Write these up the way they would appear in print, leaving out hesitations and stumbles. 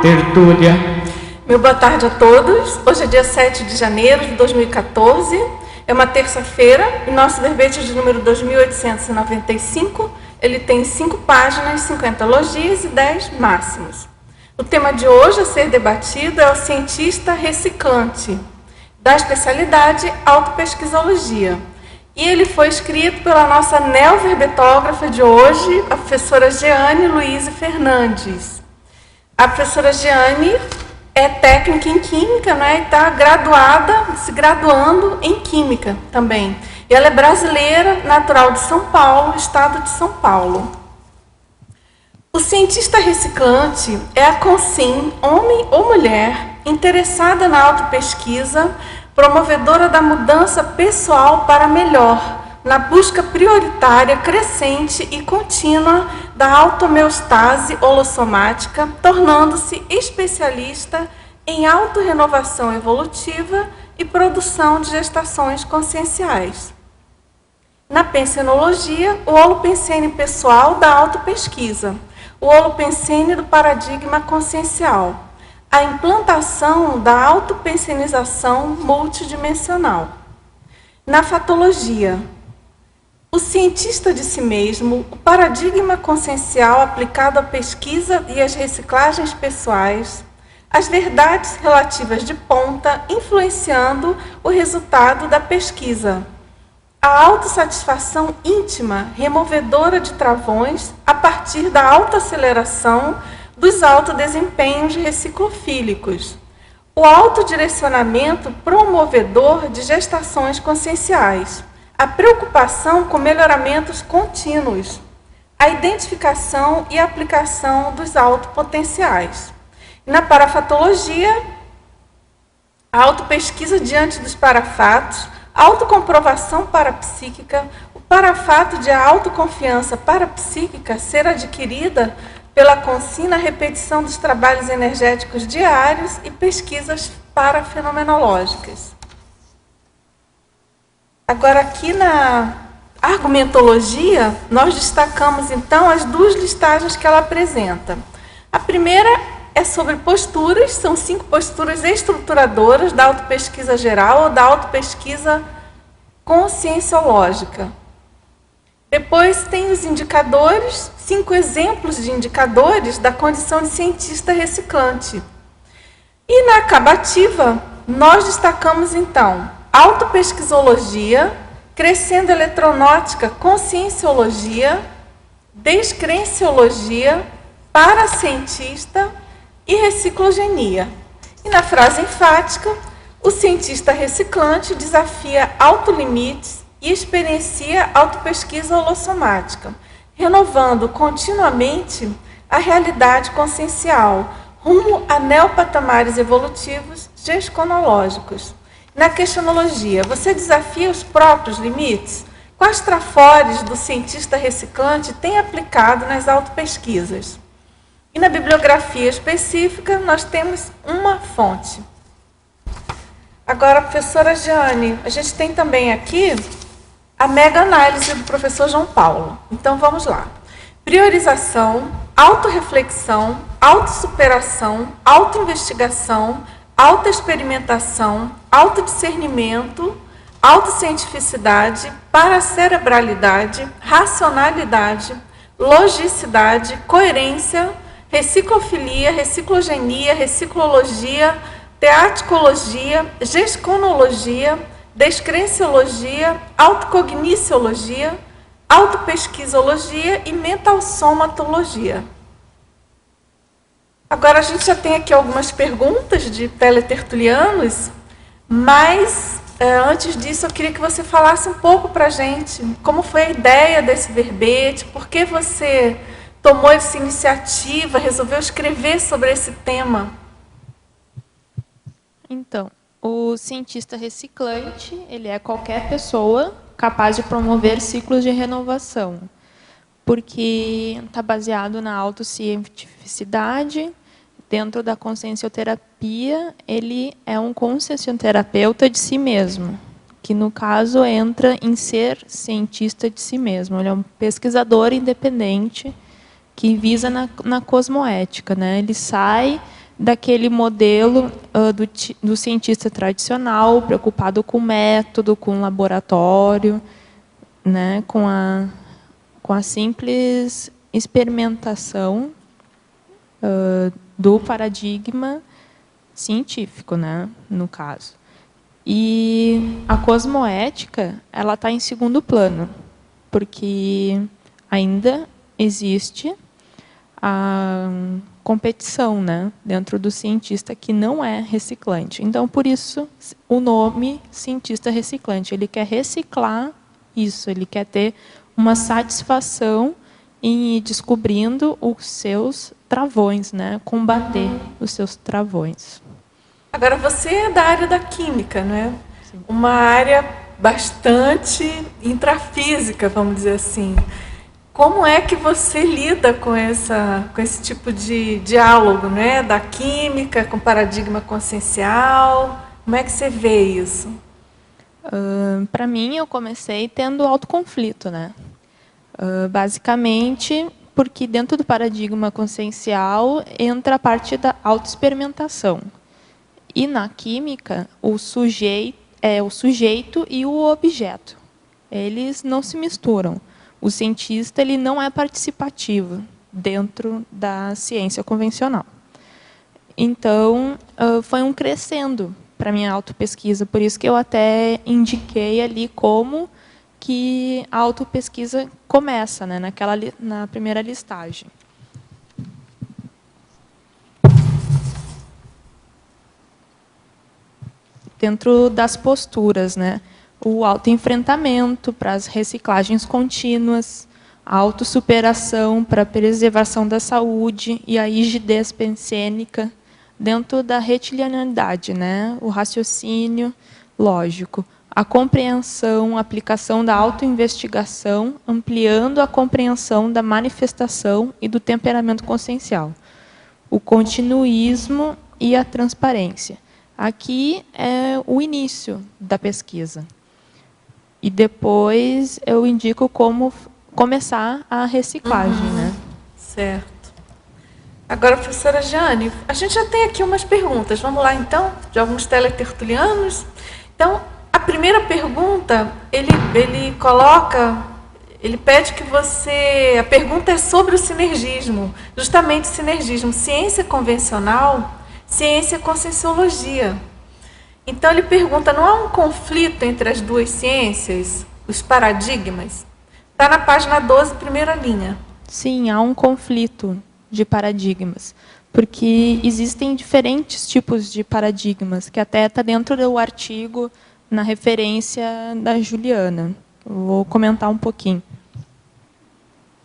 tertúlia. Meu boa tarde a todos. Hoje é dia 7 de janeiro de 2014. É uma terça-feira e nosso verbete de número 2895. Ele tem 5 páginas, 50 elogios e 10 máximos. O tema de hoje a ser debatido é o cientista reciclante, da especialidade autopesquisologia. E ele foi escrito pela nossa neoverbetógrafa de hoje, a professora Jeane Luiz Fernandes. A professora Jeane é técnica em Química, né, e está graduada, se graduando em Química também. E ela é brasileira, natural de São Paulo, estado de São Paulo. O cientista reciclante é a consim, homem ou mulher, interessada na autopesquisa, promovedora da mudança pessoal para melhor, na busca prioritária, crescente e contínua da automeostase holossomática, tornando-se especialista em autorrenovação evolutiva e produção de gestações conscienciais. Na pensenologia, o holopensene pessoal da autopesquisa, o holopensene do paradigma consciencial, a implantação da autopensenização multidimensional. Na fatologia, o cientista de si mesmo, o paradigma consciencial aplicado à pesquisa e às reciclagens pessoais, as verdades relativas de ponta influenciando o resultado da pesquisa, a autossatisfação íntima, removedora de travões a partir da autoaceleração dos autodesempenhos reciclofílicos, o autodirecionamento promovedor de gestações conscienciais, a preocupação com melhoramentos contínuos, a identificação e aplicação dos autopotenciais. Na parafatologia, a autopesquisa diante dos parafatos, a autocomprovação parapsíquica, o parafato de a autoconfiança parapsíquica ser adquirida pela consina repetição dos trabalhos energéticos diários e pesquisas parafenomenológicas. Agora, aqui na argumentologia, nós destacamos, então, as 2 listagens que ela apresenta. A primeira é sobre posturas, são 5 posturas estruturadoras da autopesquisa geral ou da autopesquisa conscienciológica. Depois tem os indicadores, 5 exemplos de indicadores da condição de cientista reciclante. E na acabativa, nós destacamos, então, autopesquisologia, crescendo eletronótica, conscienciologia, descrenciologia, paracientista e reciclogenia. E na frase enfática, o cientista reciclante desafia autolimites e experiencia autopesquisa holossomática, renovando continuamente a realidade consciencial, rumo a neopatamares evolutivos gesconológicos. Na questionologia, você desafia os próprios limites? Quais trafores do cientista reciclante tem aplicado nas autopesquisas? E na bibliografia específica, nós temos uma fonte. Agora, professora Jeane, a gente tem também aqui a mega-análise do professor João Paulo. Então, vamos lá. Priorização, autorreflexão, autossuperação, autoinvestigação, autoexperimentação, autodiscernimento, autocientificidade, paracerebralidade, racionalidade, logicidade, coerência, reciclofilia, reciclogenia, reciclologia, teaticologia, gesconologia, descrenciologia, autocogniciologia, autopesquisologia e mentalsomatologia. Agora, a gente já tem aqui algumas perguntas de teletertulianos, mas antes disso eu queria que você falasse um pouco para a gente como foi a ideia desse verbete, por que você tomou essa iniciativa, resolveu escrever sobre esse tema. Então, o cientista reciclante, ele é qualquer pessoa capaz de promover ciclos de renovação, porque está baseado na autocientificidade. Dentro da consciencioterapia, ele é um consciencioterapeuta de si mesmo, que, no caso, entra em ser cientista de si mesmo. Ele é um pesquisador independente que visa na cosmoética, né? Ele sai daquele modelo do cientista tradicional, preocupado com método, com laboratório, né, com a simples experimentação do paradigma científico, né, no caso. E a cosmoética, ela está em segundo plano, porque ainda existe a competição, né, dentro do cientista que não é reciclante. Então, por isso, o nome cientista reciclante. Ele quer reciclar isso, ele quer ter uma satisfação em ir descobrindo os seus travões, né, combater os seus travões. Agora, você é da área da química, não é? Sim. Uma área bastante intrafísica, vamos dizer assim. Como é que você lida com esse tipo de diálogo, né? Da química com paradigma consciencial? Como é que você vê isso? Para mim, eu comecei tendo autoconflito, né? Basicamente, porque dentro do paradigma consciencial entra a parte da autoexperimentação. E na química, o sujeito e o objeto. Eles não se misturam. O cientista ele não é participativo dentro da ciência convencional. Então, foi um crescendo para a minha autopesquisa. Por isso que eu até indiquei ali como que a autopesquisa começa, né, na primeira listagem. Dentro das posturas, né? O autoenfrentamento para as reciclagens contínuas, a autossuperação para a preservação da saúde e a rigidez pensênica, dentro da retilineidade, né? O raciocínio lógico, a compreensão, a aplicação da autoinvestigação, ampliando a compreensão da manifestação e do temperamento consciencial, o continuismo e a transparência. Aqui é o início da pesquisa. E depois eu indico como começar a reciclagem, né? Certo. Agora, professora Jane, a gente já tem aqui umas perguntas. Vamos lá, então, de alguns teletertulianos. Então, a primeira pergunta, ele pede que você... A pergunta é sobre o sinergismo. Justamente o sinergismo. Ciência convencional... Ciência e conscienciologia. Então, ele pergunta, não há um conflito entre as duas ciências, os paradigmas? Está na página 12, primeira linha. Sim, há um conflito de paradigmas, porque existem diferentes tipos de paradigmas, que até está dentro do artigo, na referência da Juliana. Eu vou comentar um pouquinho.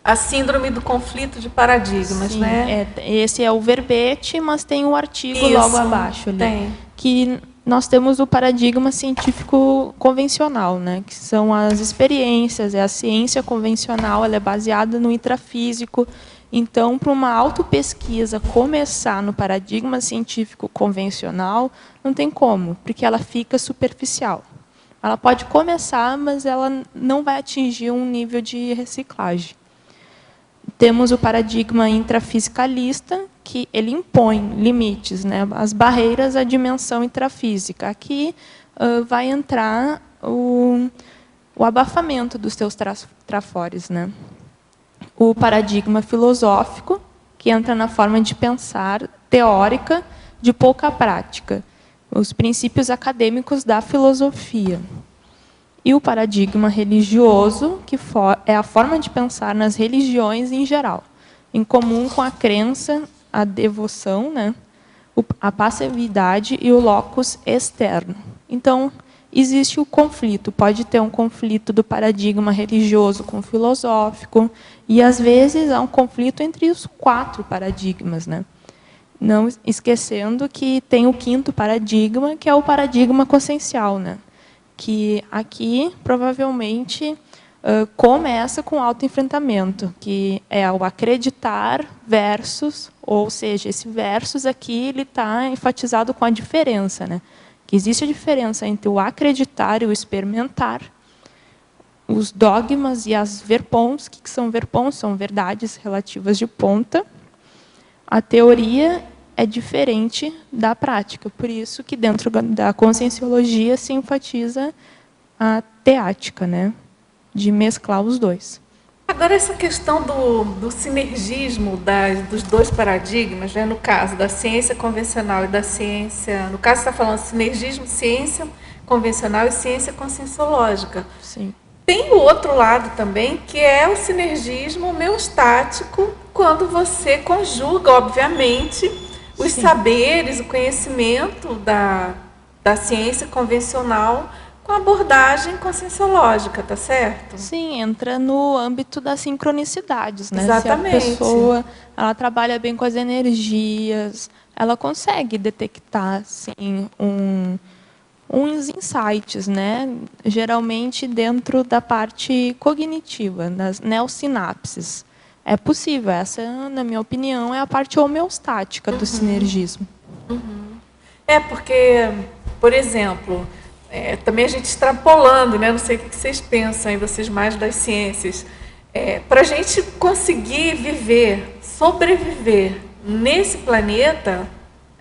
A síndrome do conflito de paradigmas, sim, né? Esse é o verbete, mas tem o artigo logo abaixo ali. Tem. Que nós temos o paradigma científico convencional, né? Que são as experiências, a ciência convencional, ela é baseada no intrafísico. Então, para uma autopesquisa começar no paradigma científico convencional, não tem como, porque ela fica superficial. Ela pode começar, mas ela não vai atingir um nível de reciclagem. Temos o paradigma intrafisicalista, que ele impõe limites, né, as barreiras à dimensão intrafísica. Aqui vai entrar o abafamento dos seus trafores, né? O paradigma filosófico, que entra na forma de pensar teórica de pouca prática. Os princípios acadêmicos da filosofia. E o paradigma religioso, que é a forma de pensar nas religiões em geral, em comum com a crença, a devoção, né, a passividade e o locus externo. Então, existe o conflito, pode ter um conflito do paradigma religioso com o filosófico, e às vezes há um conflito entre os 4 paradigmas, né? Não esquecendo que tem o 5º paradigma, que é o paradigma consciencial, né? Que aqui, provavelmente, começa com autoenfrentamento, que é o acreditar versus, ou seja, esse versus aqui ele está enfatizado com a diferença, né? Que existe a diferença entre o acreditar e o experimentar, os dogmas e as verpons. O que são verpons? São verdades relativas de ponta. A teoria é diferente da prática. Por isso que dentro da conscienciologia se enfatiza a teática, né? De mesclar os dois. Agora, essa questão do sinergismo dos dois paradigmas, né, no caso da ciência convencional e da ciência... No caso, você está falando sinergismo, ciência convencional e ciência conscienciológica. Sim. Tem o outro lado também, que é o sinergismo homeostático, quando você conjuga, obviamente, os Sim. saberes, o conhecimento da ciência convencional com a abordagem conscienciológica, tá certo? Sim, entra no âmbito das sincronicidades, né? Exatamente. Se a pessoa ela trabalha bem com as energias, ela consegue detectar, sim, uns insights, né? Geralmente dentro da parte cognitiva, das neossinapses. É possível, essa, na minha opinião, é a parte homeostática do sinergismo. Porque, por exemplo, também a gente extrapolando, né? Não sei o que vocês pensam, aí, vocês mais das ciências, para a gente conseguir viver, sobreviver nesse planeta,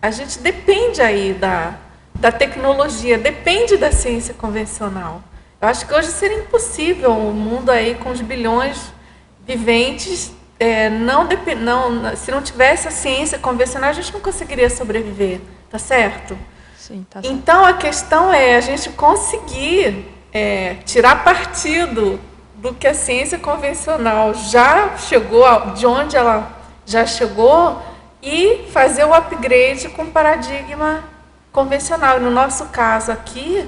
a gente depende aí da tecnologia, depende da ciência convencional. Eu acho que hoje seria impossível um mundo aí com os bilhões viventes, se não tivesse a ciência convencional, a gente não conseguiria sobreviver, tá certo? Sim, tá certo. Então, a questão é a gente conseguir tirar partido do que a ciência convencional já chegou, de onde ela já chegou, e fazer o upgrade com o paradigma convencional. No nosso caso aqui,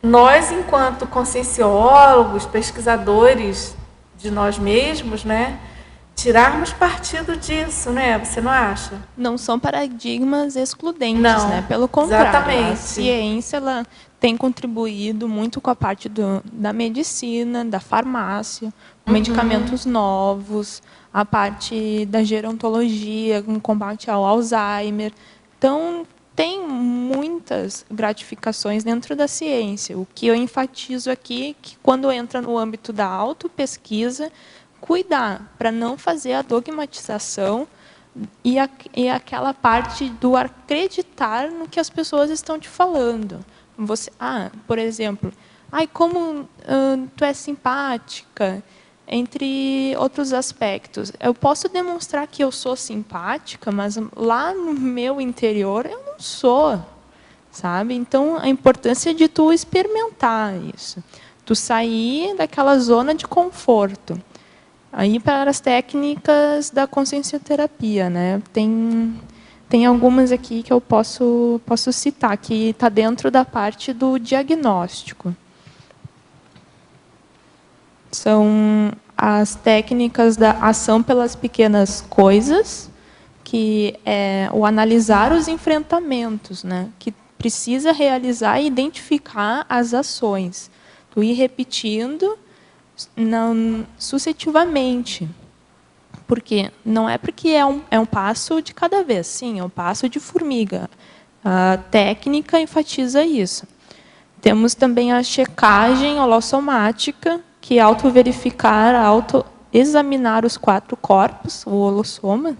nós, enquanto conscienciólogos, pesquisadores de nós mesmos, né, tirarmos partido disso, né? Você não acha? Não são paradigmas excludentes, Não, né? Pelo contrário, exatamente. a ciência ela tem contribuído muito com a parte da medicina, da farmácia, medicamentos novos, a parte da gerontologia, com combate ao Alzheimer. Então, tem muitas gratificações dentro da ciência. O que eu enfatizo aqui é que, quando entra no âmbito da autopesquisa, cuidar para não fazer a dogmatização e aquela parte do acreditar no que as pessoas estão te falando. Por exemplo, como tu é simpática, entre outros aspectos. Eu posso demonstrar que eu sou simpática, mas lá no meu interior eu não sou, sabe? Então, a importância de tu experimentar isso. Tu sair daquela zona de conforto. Aí, para as técnicas da consciencioterapia, né? Tem algumas aqui que eu posso citar, que está dentro da parte do diagnóstico. São as técnicas da ação pelas pequenas coisas, que é o analisar os enfrentamentos, né? Que precisa realizar e identificar as ações. Tu ir repetindo sucessivamente. Porque não é porque é um passo de cada vez, sim, é um passo de formiga. A técnica enfatiza isso. Temos também a checagem holossomática, que é autoverificar, autoexaminar os 4 corpos, o holossoma.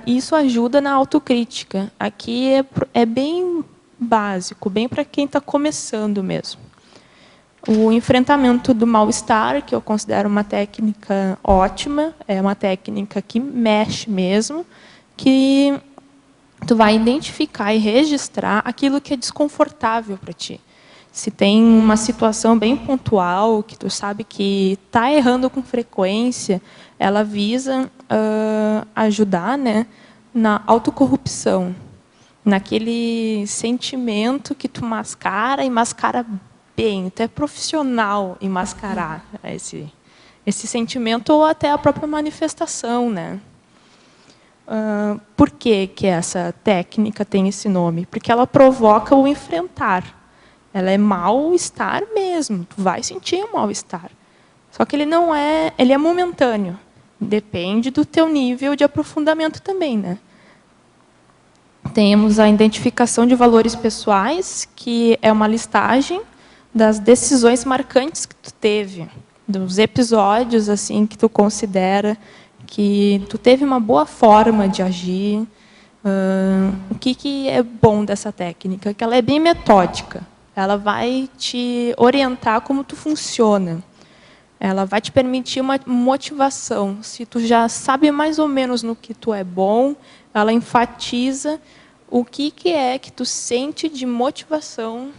Isso ajuda na autocrítica. Aqui é bem básico, bem para quem está começando mesmo. O enfrentamento do mal-estar, que eu considero uma técnica ótima, é uma técnica que mexe mesmo, que tu vai identificar e registrar aquilo que é desconfortável para ti. Se tem uma situação bem pontual, que tu sabe que está errando com frequência, ela visa ajudar, né, na autocorrupção, naquele sentimento que tu mascara e mascara bem. Tu é profissional em mascarar esse sentimento ou até a própria manifestação, né? Por que essa técnica tem esse nome? Porque ela provoca o enfrentar. Ela é mal-estar mesmo. Tu vai sentir um mal-estar. Só que ele é momentâneo. Depende do teu nível de aprofundamento também, né? Temos a identificação de valores pessoais, que é uma listagem das decisões marcantes que tu teve, dos episódios assim que tu considera que tu teve uma boa forma de agir, O que é bom dessa técnica? Que ela é bem metódica. Ela vai te orientar como tu funciona. Ela vai te permitir uma motivação. Se tu já sabe mais ou menos no que tu é bom, ela enfatiza o que é que tu sente de motivação.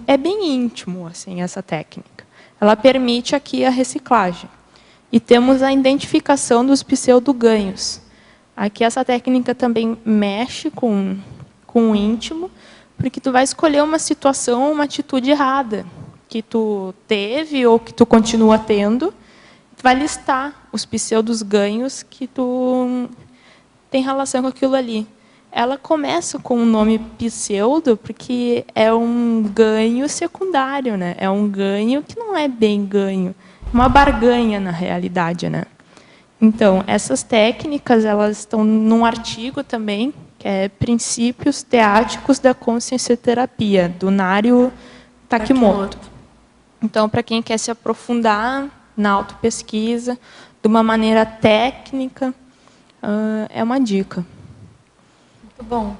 É bem íntimo assim essa técnica. Ela permite aqui a reciclagem. E temos a identificação dos pseudo-ganhos. Aqui essa técnica também mexe com o íntimo, porque tu vai escolher uma situação, uma atitude errada que tu teve ou que tu continua tendo, tu vai listar os pseudos ganhos que tu tem relação com aquilo ali. Ela começa com o nome pseudo porque é um ganho secundário, né? É um ganho que não é bem ganho, uma barganha na realidade, né? Então, essas técnicas, elas estão num artigo também, que é Princípios Teáticos da Consciencioterapia, do Nario Takimoto. Então, para quem quer se aprofundar na autopesquisa, de uma maneira técnica, é uma dica. Muito bom.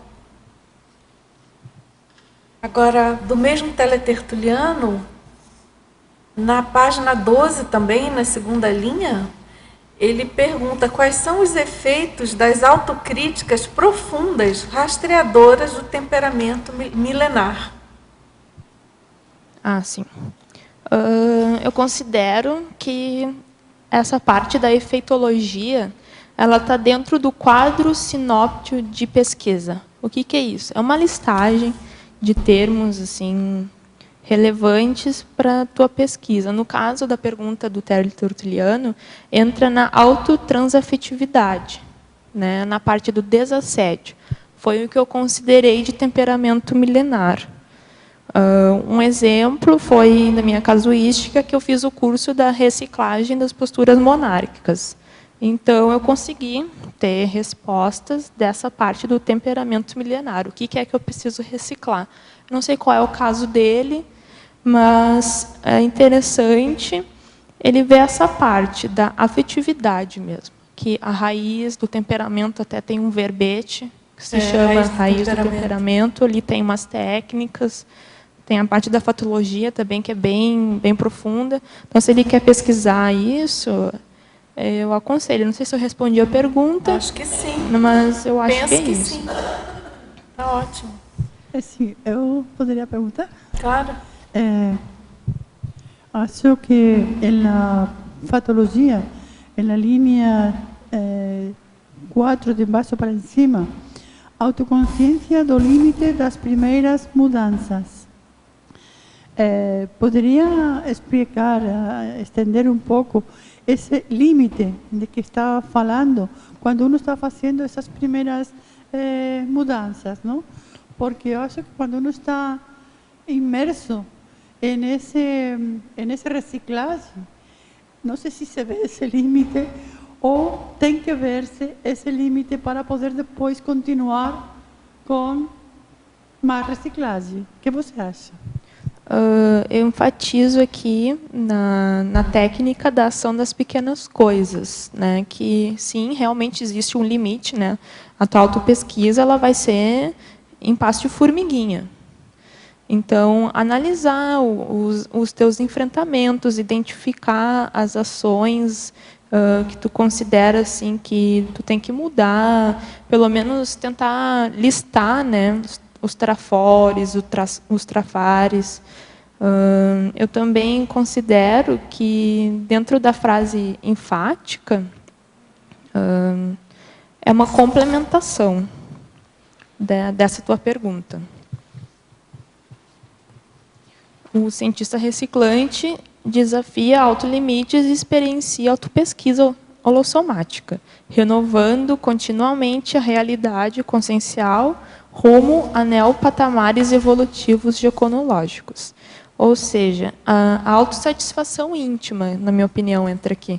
Agora, do mesmo Teletertuliano, na página 12 também, na segunda linha, ele pergunta quais são os efeitos das autocríticas profundas, rastreadoras do temperamento milenar. Sim. Eu considero que essa parte da efeitologia, ela está dentro do quadro sinóptico de pesquisa. O que é isso? É uma listagem de termos assim relevantes para a tua pesquisa. No caso da pergunta do Teletertuliano, entra na autotransafetividade, né, na parte do desassédio. Foi o que eu considerei de temperamento milenar. Um exemplo foi, na minha casuística, que eu fiz o curso da reciclagem das posturas monárquicas. Então, eu consegui ter respostas dessa parte do temperamento milenar. O que é que eu preciso reciclar? Não sei qual é o caso dele, mas é interessante ele ver essa parte da afetividade mesmo, que a raiz do temperamento até tem um verbete, que se chama raiz do temperamento. Ali tem umas técnicas, tem a parte da fatologia também, que é bem profunda. Então, se ele quer pesquisar isso, eu aconselho. Não sei se eu respondi a pergunta. Acho que sim. Mas eu acho Penso que é que isso. Sim. Tá ótimo. Sim, eu poderia perguntar? Claro. Acho que na fatologia, na linha 4, de baixo para cima, autoconsciência do limite das primeiras mudanças. Poderia explicar, estender um pouco esse limite de que está falando, quando uno está fazendo essas primeiras mudanças, não? Porque eu acho que quando uno está imerso nesse reciclagem, não sei se se vê esse limite ou tem que ver-se esse limite para poder depois continuar com mais reciclagem. O que você acha? Eu enfatizo aqui na técnica da ação das pequenas coisas, né? Que sim, realmente existe um limite, né? A tua autopesquisa ela vai ser em passo de formiguinha. Então, analisar os teus enfrentamentos, identificar as ações que tu considera assim que tu tem que mudar, pelo menos tentar listar, né, os trafores, os trafares. Eu também considero que dentro da frase enfática é uma complementação dessa tua pergunta. O cientista reciclante desafia autolimites e experiencia autopesquisa holossomática, renovando continuamente a realidade consciencial rumo a neopatamares evolutivos geconológicos. Ou seja, a autossatisfação íntima, na minha opinião, entra aqui.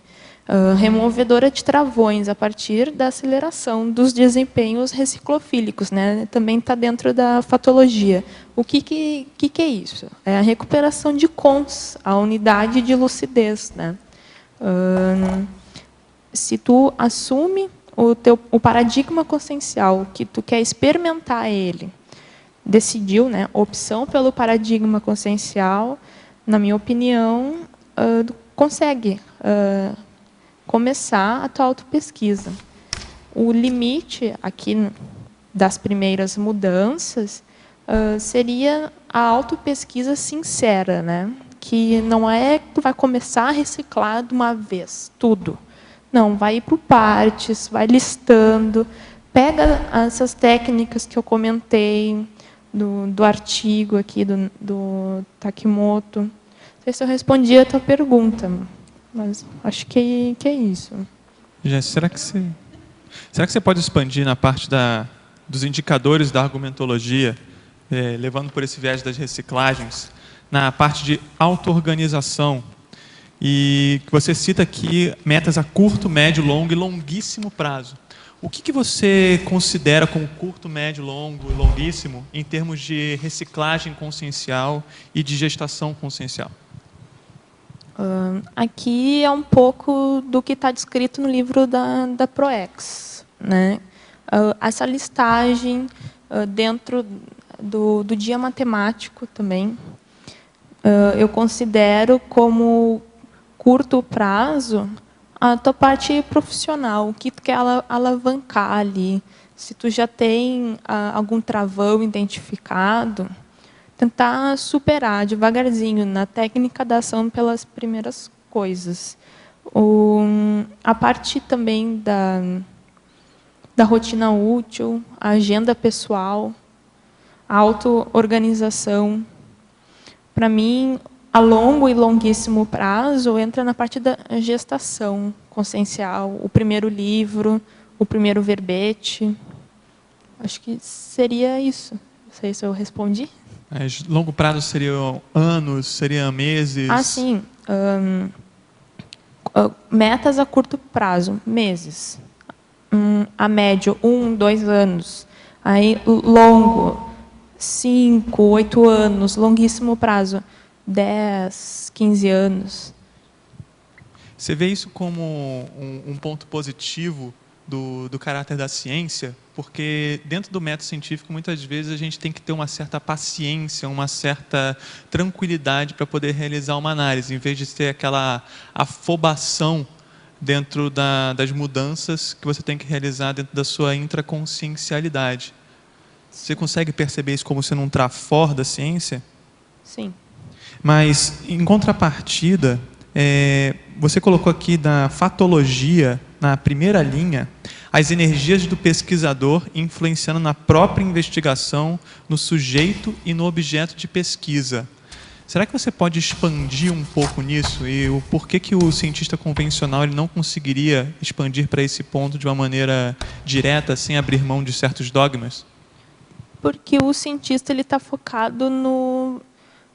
Removedora de travões a partir da aceleração dos desempenhos reciclofílicos, né? Também está dentro da fatologia. O que é isso? É a recuperação de cons, a unidade de lucidez, né? Se tu assume o paradigma consciencial, que tu quer experimentar ele, decidiu, né, opção pelo paradigma consciencial, na minha opinião, consegue começar a tua autopesquisa. O limite aqui das primeiras mudanças seria a autopesquisa sincera, né? Que não é que tu vai começar a reciclar de uma vez tudo. Não, vai ir por partes, vai listando, pega essas técnicas que eu comentei do artigo aqui do Takimoto. Não sei se eu respondi a tua pergunta, mas acho que é isso. Jéssica, será que você pode expandir na parte dos indicadores da argumentologia, levando por esse viés das reciclagens, na parte de auto-organização, e que você cita aqui metas a curto, médio, longo e longuíssimo prazo. O que você considera como curto, médio, longo e longuíssimo em termos de reciclagem consciencial e de gestação consciencial? Aqui é um pouco do que está descrito no livro da ProEx, né? Essa listagem dentro do dia matemático também, eu considero como curto prazo a tua parte profissional, o que tu quer alavancar ali. Se tu já tem algum travão identificado, tentar superar devagarzinho na técnica da ação pelas primeiras coisas. A parte também da rotina útil, a agenda pessoal, a auto-organização. Para mim, a longo e longuíssimo prazo entra na parte da gestação consciencial, o primeiro livro, o primeiro verbete. Acho que seria isso. Não sei se eu respondi. Mas longo prazo seriam anos, seriam meses? Sim. Metas a curto prazo, meses. A médio, 1, 2 anos. Aí, longo, 5, 8 anos. Longuíssimo prazo, 10, 15 anos. Você vê isso como um ponto positivo do caráter da ciência? Porque dentro do método científico, muitas vezes, a gente tem que ter uma certa paciência, uma certa tranquilidade para poder realizar uma análise, em vez de ter aquela afobação dentro das mudanças que você tem que realizar dentro da sua intraconsciencialidade. Você consegue perceber isso como sendo um trafor da ciência? Sim. Mas, em contrapartida, você colocou aqui da fatologia, na primeira linha, as energias do pesquisador influenciando na própria investigação, no sujeito e no objeto de pesquisa. Será que você pode expandir um pouco nisso? E o porquê que o cientista convencional ele não conseguiria expandir para esse ponto de uma maneira direta, sem abrir mão de certos dogmas? Porque o cientista está focado no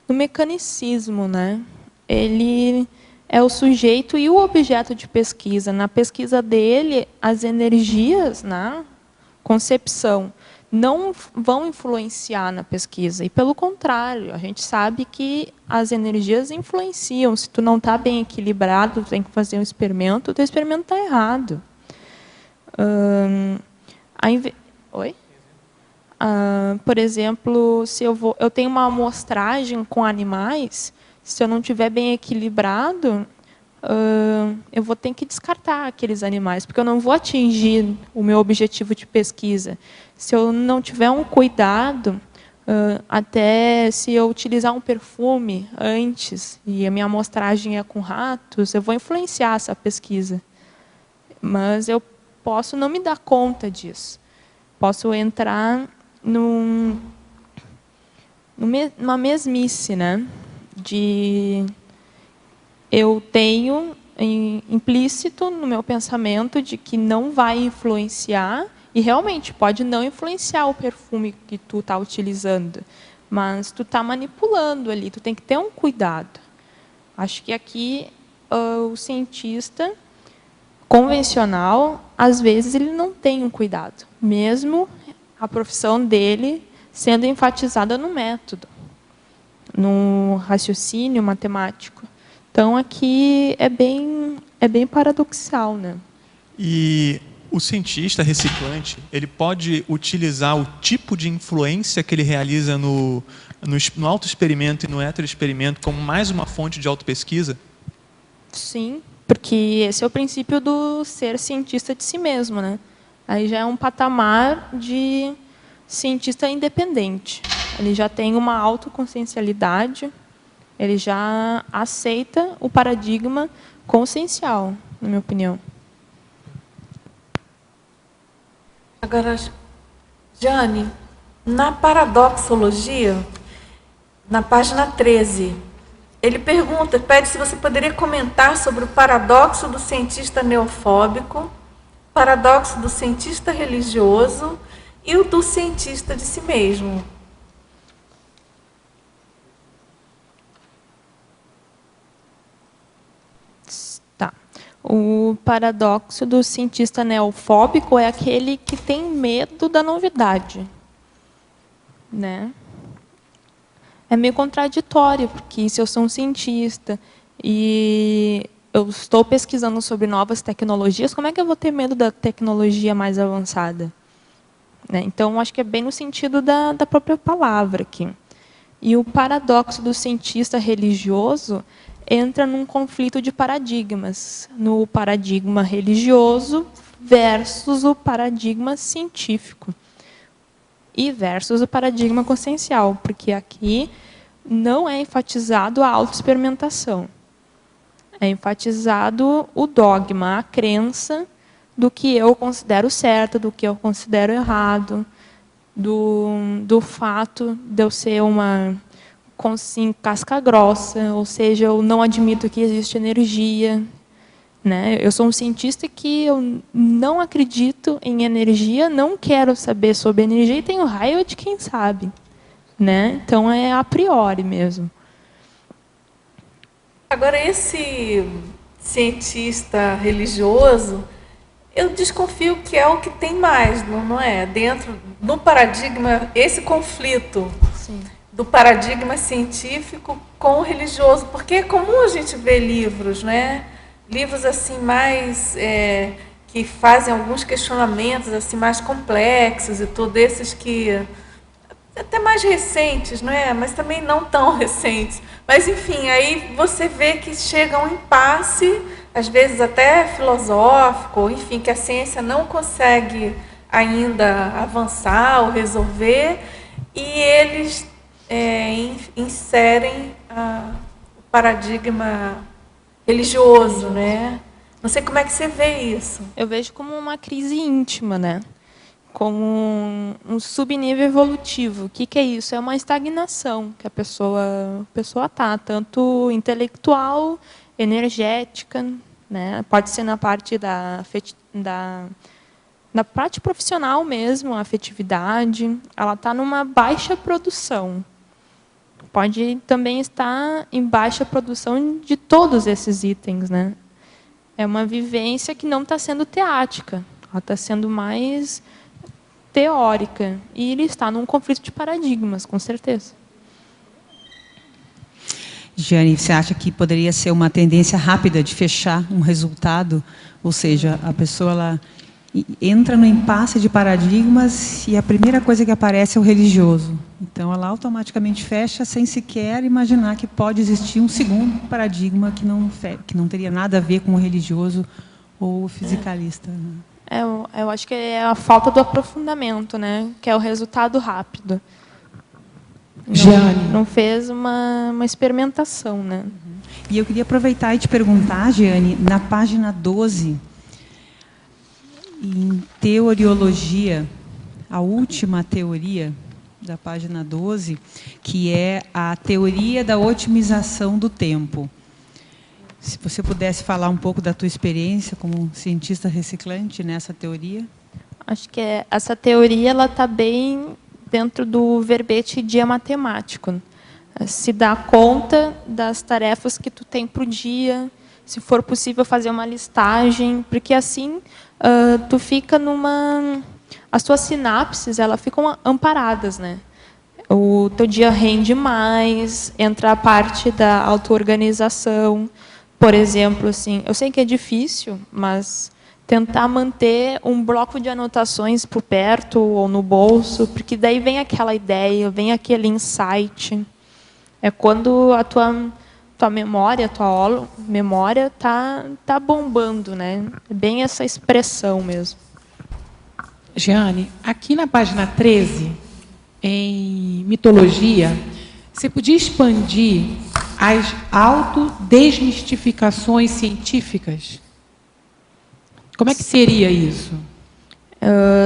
mecanicismo, né? Ele é o sujeito e o objeto de pesquisa. Na pesquisa dele, as energias na concepção não vão influenciar na pesquisa. E, pelo contrário, a gente sabe que as energias influenciam. Se tu não está bem equilibrado, tu tem que fazer um experimento, o teu experimento está errado. Oi? Por exemplo, se eu tenho uma amostragem com animais, se eu não estiver bem equilibrado, eu vou ter que descartar aqueles animais, porque eu não vou atingir o meu objetivo de pesquisa. Se eu não tiver um cuidado, até se eu utilizar um perfume antes, e a minha amostragem é com ratos, eu vou influenciar essa pesquisa. Mas eu posso não me dar conta disso. Posso entrar numa mesmice, né? Eu tenho implícito no meu pensamento de que não vai influenciar, e realmente pode não influenciar o perfume que tu está utilizando, mas tu está manipulando ali, tu tem que ter um cuidado. Acho que aqui o cientista convencional, às vezes, ele não tem um cuidado, mesmo a profissão dele sendo enfatizada no método, no raciocínio matemático. Então, aqui é bem paradoxal, né? E O cientista reciclante, ele pode utilizar o tipo de influência que ele realiza no autoexperimento e no heteroexperimento como mais uma fonte de autopesquisa? Sim, porque esse é o princípio do ser cientista de si mesmo, né? Aí já é um patamar de cientista independente. Ele já tem uma autoconsciencialidade, ele já aceita o paradigma consciencial, na minha opinião. Agora, Jane, na paradoxologia, na página 13, ele pede se você poderia comentar sobre o paradoxo do cientista neofóbico, paradoxo do cientista religioso e o do cientista de si mesmo. Tá. O paradoxo do cientista neofóbico é aquele que tem medo da novidade, né? É meio contraditório, porque se eu sou um cientista e eu estou pesquisando sobre novas tecnologias, como é que eu vou ter medo da tecnologia mais avançada? Né? Então, acho que é bem no sentido da própria palavra aqui. E o paradoxo do cientista religioso entra num conflito de paradigmas, no paradigma religioso versus o paradigma científico e versus o paradigma consciencial, porque aqui não é enfatizado a autoexperimentação. É enfatizado o dogma, a crença do que eu considero certo, do que eu considero errado, do fato de eu ser uma casca grossa, ou seja, eu não admito que existe energia. Né? Eu sou um cientista que eu não acredito em energia, não quero saber sobre energia e tenho raiva de quem sabe. Né? Então, é a priori mesmo. Agora, esse cientista religioso, eu desconfio que é o que tem mais, não é? Dentro do paradigma, esse conflito. Sim. Do paradigma científico com o religioso, porque é comum a gente ver livros, né? Livros assim mais que fazem alguns questionamentos assim mais complexos e tudo, esses que até mais recentes, não é? Mas também não tão recentes. Mas enfim, aí você vê que chega a um impasse, às vezes até filosófico, enfim, que a ciência não consegue ainda avançar ou resolver, e eles inserem o paradigma religioso, né? Não sei como é que você vê isso. Eu vejo como uma crise íntima, né? Como um subnível evolutivo. O que é isso? É uma estagnação que a pessoa está, tanto intelectual, energética, né? Pode ser na parte na parte profissional mesmo, a afetividade. Ela está numa baixa produção. Pode também estar em baixa produção de todos esses itens, né? É uma vivência que não está sendo teática, ela está sendo mais teórica. E ele está num conflito de paradigmas, com certeza. Jane, você acha que poderia ser uma tendência rápida de fechar um resultado? Ou seja, a pessoa ela entra no impasse de paradigmas e a primeira coisa que aparece é o religioso. Então, ela automaticamente fecha sem sequer imaginar que pode existir um segundo paradigma que não teria nada a ver com o religioso ou o fisicalista. Né? Eu acho que é a falta do aprofundamento, né? Que é o resultado rápido. Não fez uma experimentação. Né? E eu queria aproveitar e te perguntar, Jeane, na página 12, em teoriologia, a última teoria da página 12, que é a teoria da otimização do tempo. Se você pudesse falar um pouco da tua experiência como cientista reciclante nessa teoria. Acho que essa teoria ela está bem dentro do verbete dia matemático. Se dá conta das tarefas que tu tem para o dia, se for possível fazer uma listagem, porque assim tu fica as tuas sinapses elas ficam amparadas, né? O teu dia rende mais, entra a parte da auto-organização. Por exemplo, assim, eu sei que é difícil, mas tentar manter um bloco de anotações por perto ou no bolso, porque daí vem aquela ideia, vem aquele insight. É quando a tua memória, tá bombando, né? É bem essa expressão mesmo. Jeane, aqui na página 13, em mitologia, você podia expandir as autodesmistificações científicas? Como é que seria isso?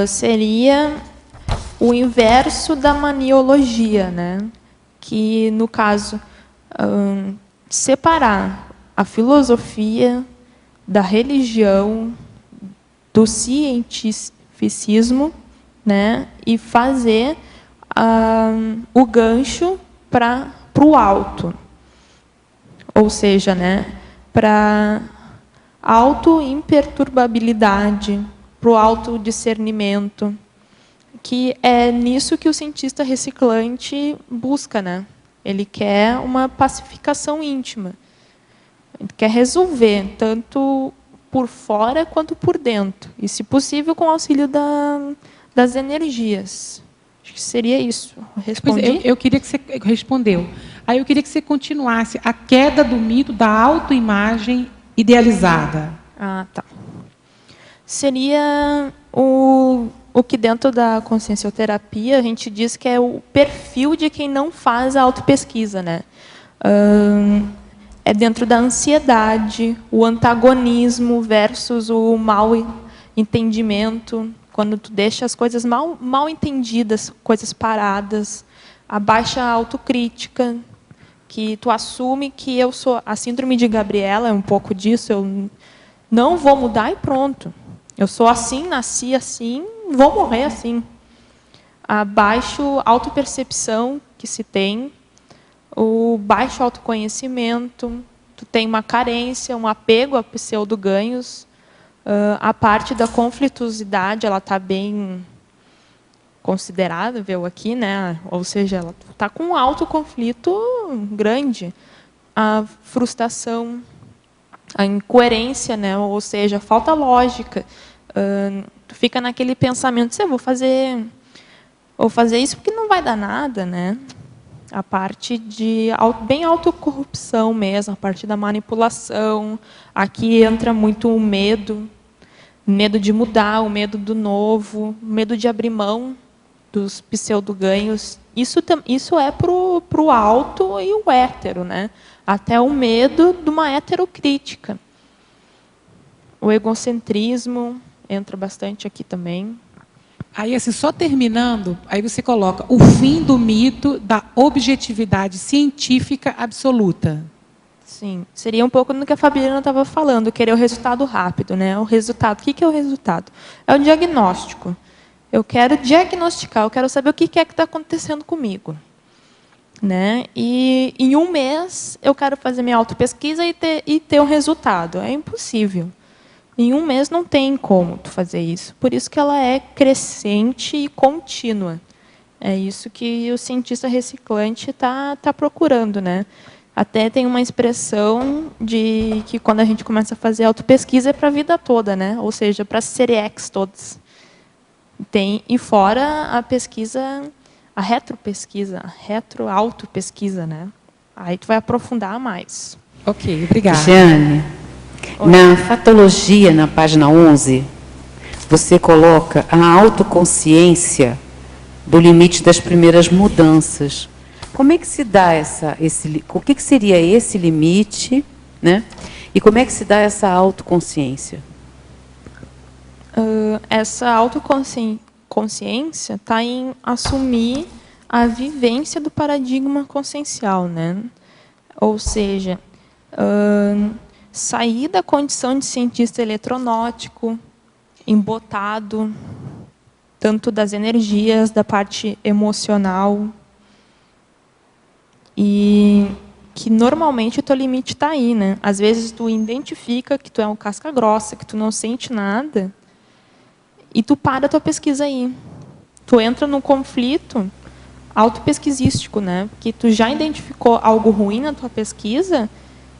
Seria o inverso da maniologia, né? Que, no caso, separar a filosofia da religião, do cientificismo, né? E fazer o gancho para o alto. Ou seja, né? Para auto-imperturbabilidade, para o autodiscernimento, que é nisso que o cientista reciclante busca, né? Ele quer uma pacificação íntima. Ele quer resolver, tanto por fora quanto por dentro. E, se possível, com o auxílio das energias. Acho que seria isso. Respondi? Eu queria que você respondeu. Aí eu queria que você continuasse a queda do mito da autoimagem idealizada. Tá. Seria o que dentro da consciencioterapia a gente diz que é o perfil de quem não faz a autopesquisa, né? É dentro da ansiedade, o antagonismo versus o mal entendimento, quando tu deixa as coisas mal entendidas, coisas paradas, a baixa autocrítica, que tu assume que eu sou... A síndrome de Gabriela é um pouco disso, eu não vou mudar e pronto. Eu sou assim, nasci assim, vou morrer assim. A baixa autopercepção que se tem, o baixo autoconhecimento, tu tem uma carência, um apego a pseudo-ganhos, a parte da conflituosidade, ela está bem considerável aqui, né? Ou seja, ela está com um alto conflito grande. A frustração, a incoerência, né? Ou seja, falta lógica. Tu fica naquele pensamento, vou fazer isso porque não vai dar nada, né? A parte de bem autocorrupção mesmo, a parte da manipulação. Aqui entra muito o medo de mudar, o medo do novo, o medo de abrir mão dos pseudo-ganhos. Isso é pro alto e o hétero, né? Até o medo de uma heterocrítica. O egocentrismo entra bastante aqui também. Aí, assim, só terminando, aí você coloca o fim do mito da objetividade científica absoluta. Sim, seria um pouco no que a Fabiana estava falando, querer o resultado rápido, né? O resultado, o que é o resultado? É o diagnóstico. Eu quero diagnosticar, eu quero saber o que é que está acontecendo comigo. Né? E em um mês eu quero fazer minha autopesquisa e ter um resultado. É impossível. Em um mês não tem como tu fazer isso. Por isso que ela é crescente e contínua. É isso que o cientista reciclante tá procurando, né? Até tem uma expressão de que quando a gente começa a fazer autopesquisa é para a vida toda, né? Ou seja, para seriex todos. E fora a pesquisa, a retropesquisa, a retroautopesquisa, né? Aí tu vai aprofundar mais. Ok, obrigada. Jeane, na fatologia, na página 11, você coloca a autoconsciência do limite das primeiras mudanças. Como é que se dá o que seria esse limite, né? E como é que se dá essa autoconsciência? Essa autoconsciência está em assumir a vivência do paradigma consciencial, né? Ou seja, sair da condição de cientista eletronótico, embotado, tanto das energias, da parte emocional, e que normalmente o teu limite está aí, né? Às vezes tu identifica que tu é um casca grossa, que tu não sente nada, e tu para a tua pesquisa aí. Tu entra num conflito autopesquisístico, né? Porque tu já identificou algo ruim na tua pesquisa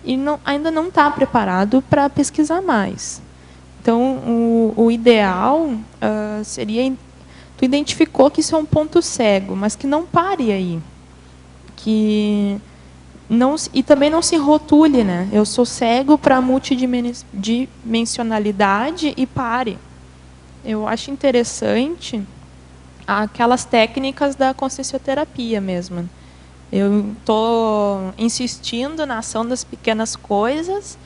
e ainda não está preparado para pesquisar mais. Então, o ideal seria... Tu identificou que isso é um ponto cego, mas que não pare aí. E também não se rotule, né? Eu sou cego para multidimensionalidade e pare. Eu acho interessante aquelas técnicas da consciencioterapia mesmo. Eu estou insistindo na ação das pequenas coisas,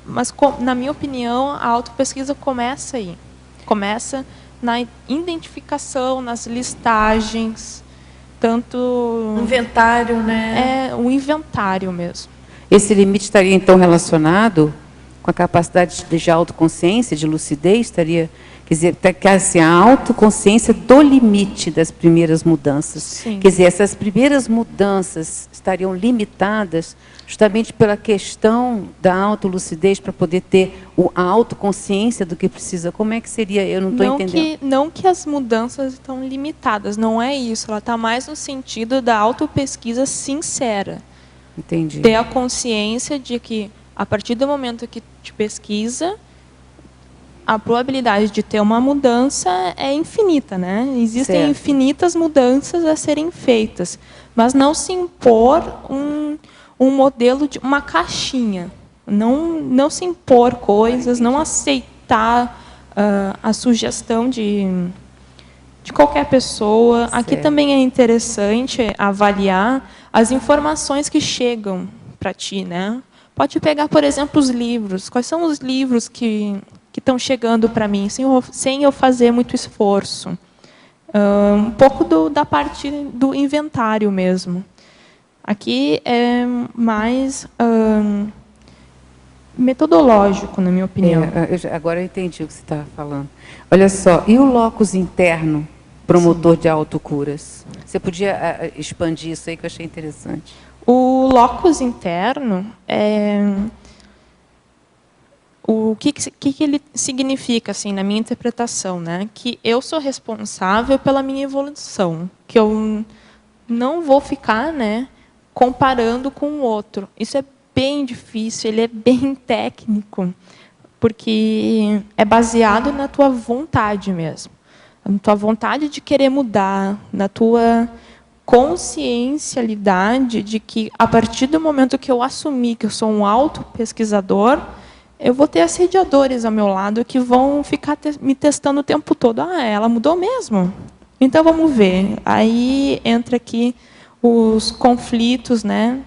mas, na minha opinião, a autopesquisa começa aí. Começa na identificação, nas listagens, tanto... Inventário, né? É, o inventário mesmo. Esse limite estaria, então, relacionado com a capacidade de autoconsciência, de lucidez? Estaria, quer dizer, que assim, a autoconsciência do limite das primeiras mudanças. Sim. Quer dizer, essas primeiras mudanças estariam limitadas justamente pela questão da autolucidez, para poder ter a autoconsciência do que precisa. Como é que seria? Eu não estou entendendo. Não que as mudanças estão limitadas, não é isso. Ela está mais no sentido da autopesquisa sincera. Entendi. Ter a consciência de que, a partir do momento que te pesquisa, a probabilidade de ter uma mudança é infinita, né? Existem Certo. infinitas mudanças a serem feitas, mas não se impor um modelo de uma caixinha, não se impor coisas, não aceitar a sugestão de qualquer pessoa. Certo. Aqui também é interessante avaliar as informações que chegam para ti, né? Pode pegar, por exemplo, os livros. Quais são os livros que estão chegando para mim, sem eu fazer muito esforço? Um pouco da parte do inventário mesmo. Aqui é mais metodológico, na minha opinião. Agora eu entendi o que você estava falando. Olha só, e o locus interno, promotor de autocuras? Você podia expandir isso aí, que eu achei interessante. O locus interno o que ele significa, assim, na minha interpretação, né? Que eu sou responsável pela minha evolução, que eu não vou ficar, né, comparando com o outro. Isso é bem difícil, ele é bem técnico, porque é baseado na tua vontade mesmo, na tua vontade de querer mudar, na tua consciencialidade de que, a partir do momento que eu assumir que eu sou um autopesquisador, eu vou ter assediadores ao meu lado que vão ficar me testando o tempo todo. Ah, ela mudou mesmo? Então, vamos ver. Aí entra aqui os conflitos, né?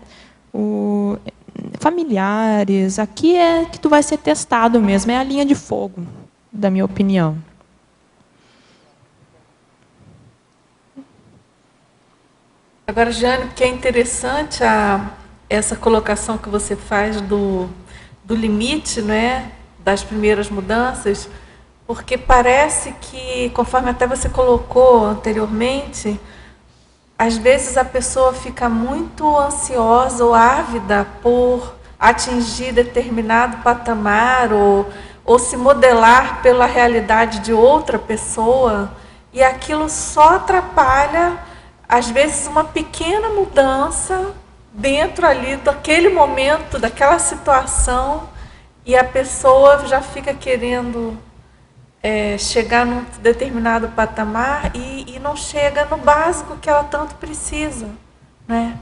Familiares. Aqui é que tu vai ser testado mesmo. É a linha de fogo, da minha opinião. Agora, Jane, que é interessante essa colocação que você faz do limite, né, das primeiras mudanças, porque parece que, conforme até você colocou anteriormente, às vezes a pessoa fica muito ansiosa ou ávida por atingir determinado patamar ou se modelar pela realidade de outra pessoa, e aquilo só atrapalha, às vezes, uma pequena mudança dentro ali daquele momento, daquela situação, e a pessoa já fica querendo chegar num determinado patamar e não chega no básico que ela tanto precisa, né?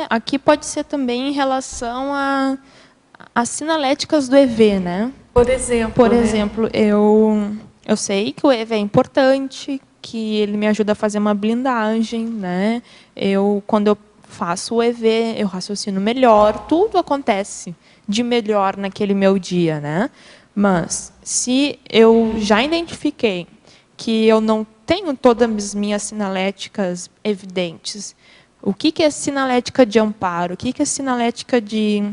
Aqui pode ser também em relação às sinaléticas do EV, né? Por exemplo. Por exemplo, eu sei que o EV é importante, que ele me ajuda a fazer uma blindagem, né? Quando eu faço o EV, eu raciocino melhor, tudo acontece de melhor naquele meu dia, né? Mas, se eu já identifiquei que eu não tenho todas as minhas sinaléticas evidentes, o que é sinalética de amparo? O que é sinalética de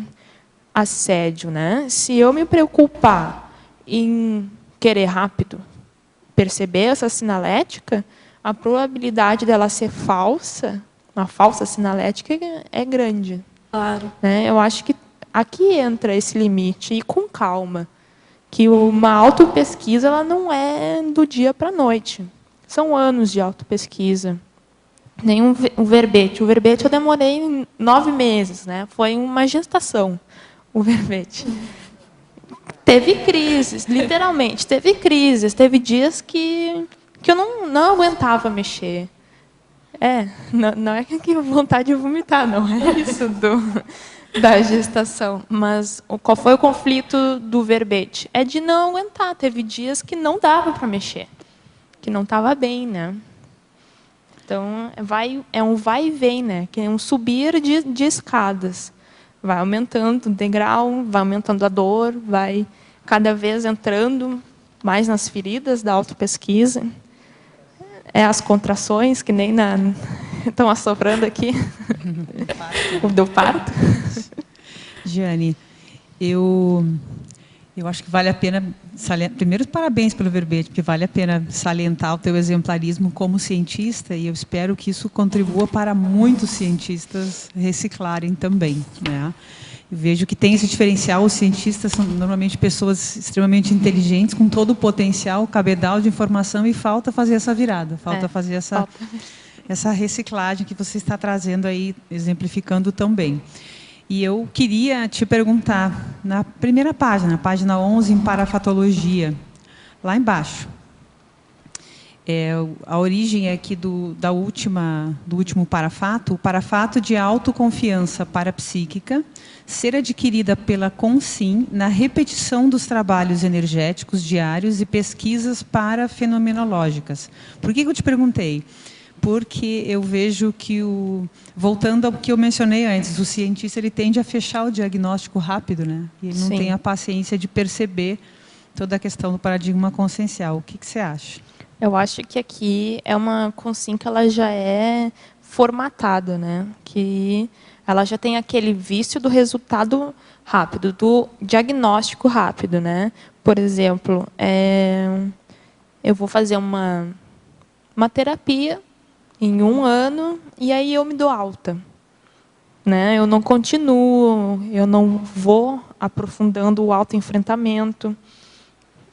assédio, né? Se eu me preocupar em querer rápido perceber essa sinalética, a probabilidade dela ser falsa, uma falsa sinalética, é grande. Claro. Né? Eu acho que aqui entra esse limite, e com calma, que uma autopesquisa ela não é do dia para a noite. São anos de autopesquisa. Nem um verbete. O verbete eu demorei 9 meses, né? Foi uma gestação, o verbete. Teve crises, literalmente, teve crises. Teve dias que eu não aguentava mexer. Não é que vontade de vomitar, não é isso da gestação. Mas qual foi o conflito do verbete? É de não aguentar. Teve dias que não dava para mexer, que não estava bem, né? Então, é um vai e vem, né? Que é um subir de escadas. Vai aumentando o degrau, vai aumentando a dor, vai cada vez entrando mais nas feridas da autopesquisa. As contrações, que nem estão assoprando aqui, do parto. Giane, eu acho que vale a pena primeiro, parabéns pelo verbete, porque vale a pena salientar o teu exemplarismo como cientista, e eu espero que isso contribua para muitos cientistas reciclarem também, né? Eu vejo que tem esse diferencial. Os cientistas são normalmente pessoas extremamente inteligentes, com todo o potencial, o cabedal de informação, e falta fazer essa virada, falta fazer essa reciclagem que você está trazendo aí, exemplificando tão bem. E eu queria te perguntar, na primeira página, na página 11, em parafatologia, lá embaixo, a origem aqui do último parafato, o parafato de autoconfiança parapsíquica, ser adquirida pela CONSIM na repetição dos trabalhos energéticos diários e pesquisas parafenomenológicas. Por que eu te perguntei? Porque eu vejo que, voltando ao que eu mencionei antes, o cientista ele tende a fechar o diagnóstico rápido, né? E ele não tem a paciência de perceber toda a questão do paradigma consciencial. O que você acha? Eu acho que aqui é uma CONSIM que ela já é formatada, né? Que ela já tem aquele vício do resultado rápido, do diagnóstico rápido, né? Por exemplo, eu vou fazer uma terapia em 1 ano e aí eu me dou alta, né? Eu não continuo, eu não vou aprofundando o autoenfrentamento.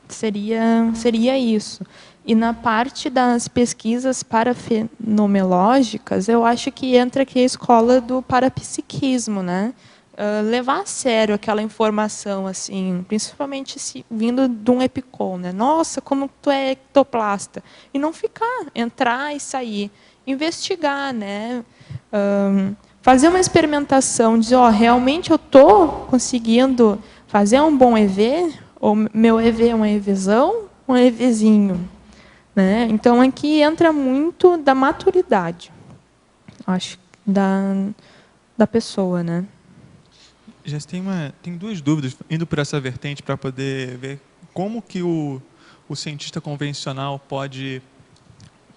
Seria isso. E na parte das pesquisas parafenomenológicas, eu acho que entra aqui a escola do parapsiquismo, né? Levar a sério aquela informação, assim, principalmente vindo de um epicom, né? Nossa, como tu é ectoplasta. E não entrar e sair. Investigar, né? Fazer uma experimentação, dizer, realmente eu estou conseguindo fazer um bom EV, ou meu EV é uma EVzão, um EVzinho. Né? Então, aqui entra muito da maturidade, acho, da pessoa, né? Já tem 2 dúvidas, indo por essa vertente, para poder ver como que o cientista convencional pode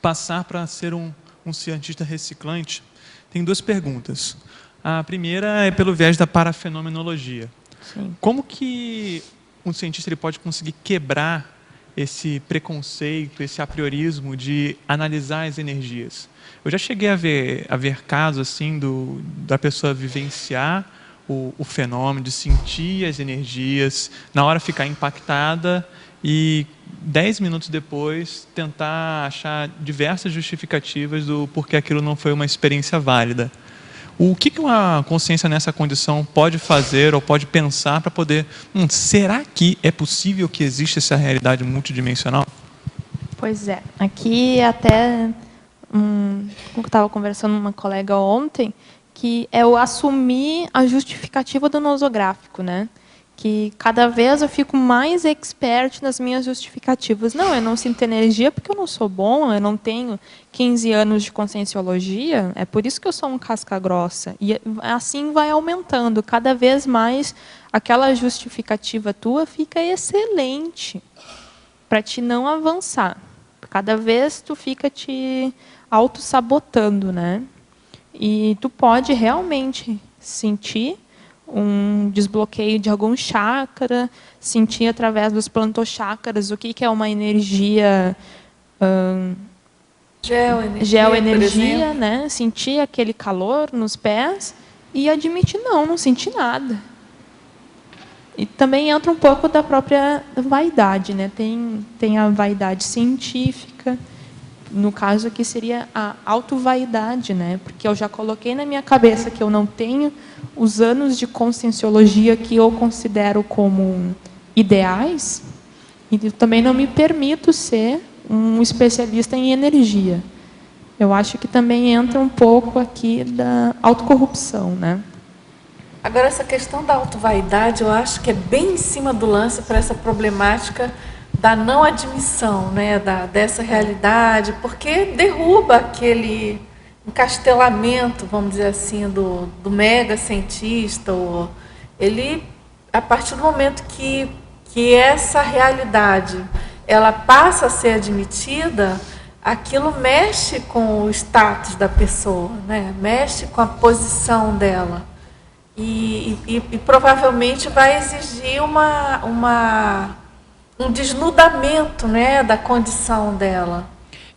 passar para ser um cientista reciclante. Tem 2 perguntas. A primeira é pelo viés da parafenomenologia. Sim. Como que um cientista ele pode conseguir quebrar esse preconceito, esse apriorismo de analisar as energias? Eu já cheguei a ver casos assim da pessoa vivenciar o fenômeno, de sentir as energias, na hora ficar impactada e 10 minutos depois tentar achar diversas justificativas do porquê aquilo não foi uma experiência válida. O que uma consciência nessa condição pode fazer ou pode pensar para poder... será que é possível que exista essa realidade multidimensional? Pois é. Aqui até... eu estava conversando com uma colega ontem, que é o assumir a justificativa do nosográfico, né? Que cada vez eu fico mais expert nas minhas justificativas. Não, eu não sinto energia porque eu não sou bom, eu não tenho 15 anos de conscienciologia, é por isso que eu sou um casca grossa. E assim vai aumentando, cada vez mais aquela justificativa tua fica excelente para te não avançar. Cada vez tu fica te auto-sabotando, né? E tu pode realmente sentir um desbloqueio de algum chakra, sentir através dos plantochakras o que é uma energia, geoenergia, né? Sentir aquele calor nos pés e admitir, não senti nada. E também entra um pouco da própria vaidade, né? Tem a vaidade científica, no caso aqui seria a autovaidade, né? Porque eu já coloquei na minha cabeça que eu não tenho os anos de conscienciologia que eu considero como ideais, e eu também não me permito ser um especialista em energia. Eu acho que também entra um pouco aqui da autocorrupção, né? Agora, essa questão da autovaidade, eu acho que é bem em cima do lance para essa problemática da não admissão, né, dessa realidade, porque derruba aquele encastelamento, vamos dizer assim, do mega cientista. Ele, a partir do momento que essa realidade ela passa a ser admitida, aquilo mexe com o status da pessoa, né? Mexe com a posição dela. E provavelmente vai exigir um desnudamento, né, da condição dela.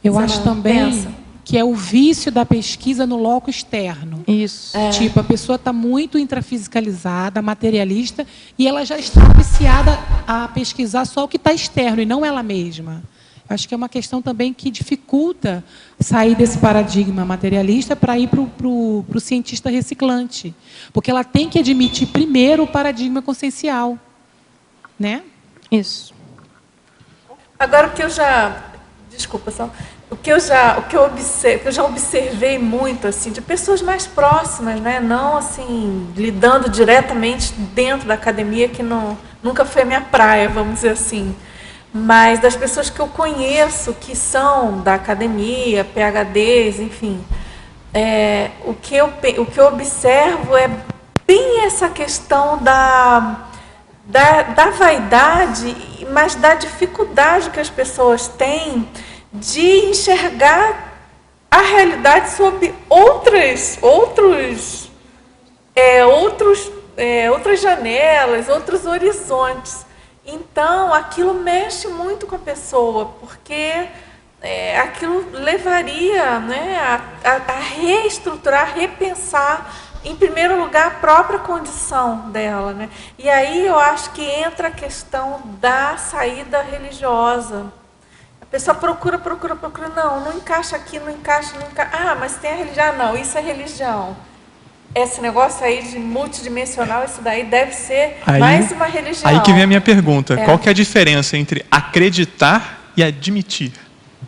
Eu acho também que é o vício da pesquisa no loco externo. Isso. Tipo, a pessoa está muito intrafisicalizada, materialista, e ela já está viciada a pesquisar só o que está externo e não ela mesma. Acho que é uma questão também que dificulta sair desse paradigma materialista para ir para o cientista reciclante. Porque ela tem que admitir primeiro o paradigma consciencial. Né? Isso. Agora, o que eu já... Desculpa, só... O que eu já observei muito, assim, de pessoas mais próximas, né? Não, assim, lidando diretamente dentro da academia, que nunca foi a minha praia, vamos dizer assim. Mas das pessoas que eu conheço, que são da academia, PhDs, enfim, o que eu observo é bem essa questão da vaidade, mas da dificuldade que as pessoas têm de enxergar a realidade sob outras janelas, outros horizontes. Então, aquilo mexe muito com a pessoa, porque aquilo levaria, né, a reestruturar, a repensar, em primeiro lugar, a própria condição dela, né? E aí eu acho que entra a questão da saída religiosa. A pessoa procura, não encaixa aqui, não encaixa. Ah, mas tem a religião. Ah, não, isso é religião. Esse negócio aí de multidimensional, isso daí deve ser mais uma religião. Aí que vem a minha pergunta. Qual que é a diferença entre acreditar e admitir?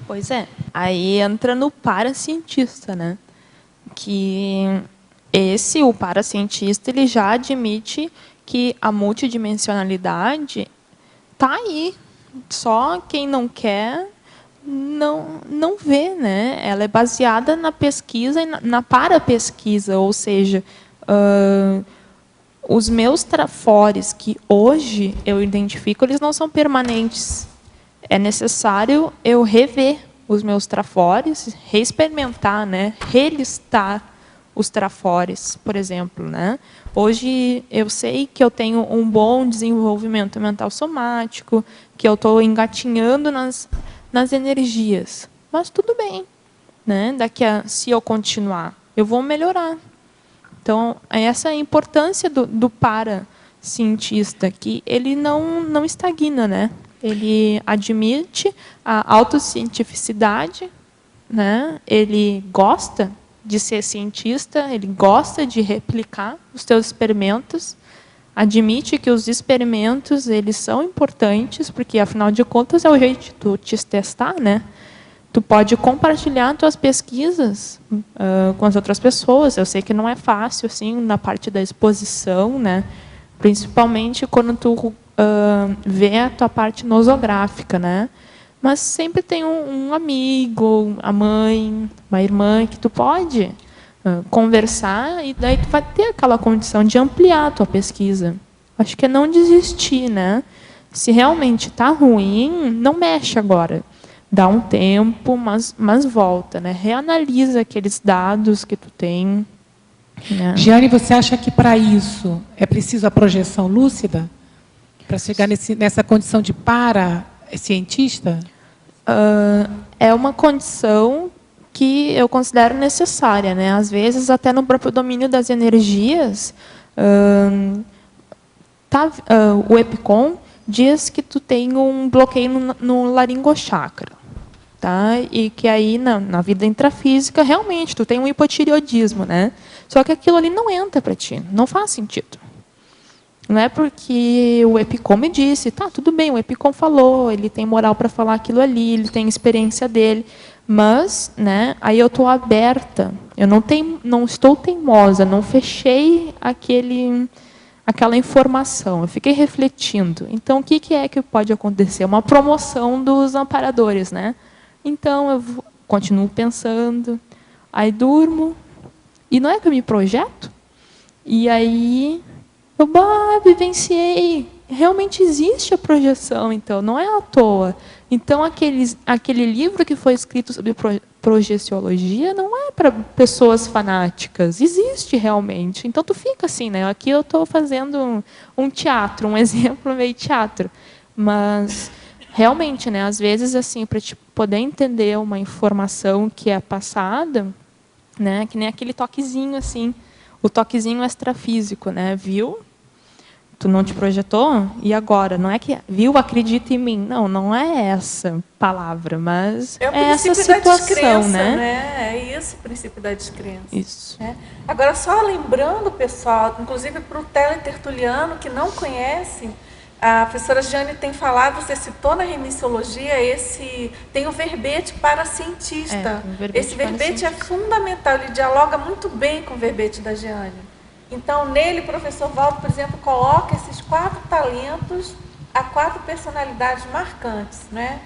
Pois é. Aí entra no paracientista, né? Que o paracientista, ele já admite que a multidimensionalidade está aí. Só quem não quer não vê, né? Ela é baseada na pesquisa e na parapesquisa, ou seja, os meus trafores que hoje eu identifico, eles não são permanentes. É necessário eu rever os meus trafores, reexperimentar, né? Relistar os trafores, por exemplo, né? Hoje eu sei que eu tenho um bom desenvolvimento mental somático, que eu estou engatinhando nas energias, mas tudo bem, né? Se eu continuar, eu vou melhorar. Então, essa é a importância do paracientista, que ele não estagna, né? Ele admite a autocientificidade, né? Ele gosta de ser cientista, ele gosta de replicar os seus experimentos, admite que os experimentos eles são importantes, porque, afinal de contas, é o jeito de tu te testar, né? Tu pode compartilhar tuas pesquisas com as outras pessoas. Eu sei que não é fácil, assim, na parte da exposição, né? Principalmente quando tu vê a tua parte nosográfica, né? Mas sempre tem um amigo, a mãe, uma irmã, que tu pode conversar, e daí tu vai ter aquela condição de ampliar a tua pesquisa. Acho que é não desistir, né? Se realmente está ruim, não mexe agora. Dá um tempo, mas volta, né? Reanalisa aqueles dados que tu tem. Né? Giane, você acha que para isso é preciso a projeção lúcida? Para chegar nessa condição de para-cientista? É uma condição que eu considero necessária, né? Às vezes, até no próprio domínio das energias, o EPICOM diz que tu tem um bloqueio no laringochakra, tá? E que aí, na vida intrafísica, realmente, tu tem um hipotireoidismo, né? Só que aquilo ali não entra para ti, não faz sentido. Não é porque o EPICOM me disse, tá, tudo bem, o EPICOM falou, ele tem moral para falar aquilo ali, ele tem experiência dele, mas, né, aí eu estou aberta, eu não estou teimosa, não fechei aquela informação, eu fiquei refletindo. Então, o que é que pode acontecer? Uma promoção dos amparadores, né? Então, eu continuo pensando, aí durmo, e não é que eu me projeto? E aí, eu vivenciei. Realmente existe a projeção, então, não é à toa. Então, aquele livro que foi escrito sobre projeciologia não é para pessoas fanáticas, existe realmente. Então, tu fica assim, né? Aqui eu estou fazendo um teatro, um exemplo meio teatro. Mas, realmente, né? Às vezes, assim, para poder entender uma informação que é passada, né? Que nem aquele toquezinho, assim, o toquezinho extrafísico, né? Viu? Tu não te projetou? E agora? Não é que viu, acredita em mim. Não, não é essa palavra, mas é essa situação, né? É isso, o princípio da descrença. Isso. Né? Agora, só lembrando, pessoal, inclusive para o teletertuliano que não conhece, a professora Jane tem falado, você citou na remissiologia, tem o verbete para cientista. Esse verbete é fundamental, ele dialoga muito bem com o verbete da Jeane. Então, nele, o professor Valdo, por exemplo, coloca esses 4 talentos a 4 personalidades marcantes, né?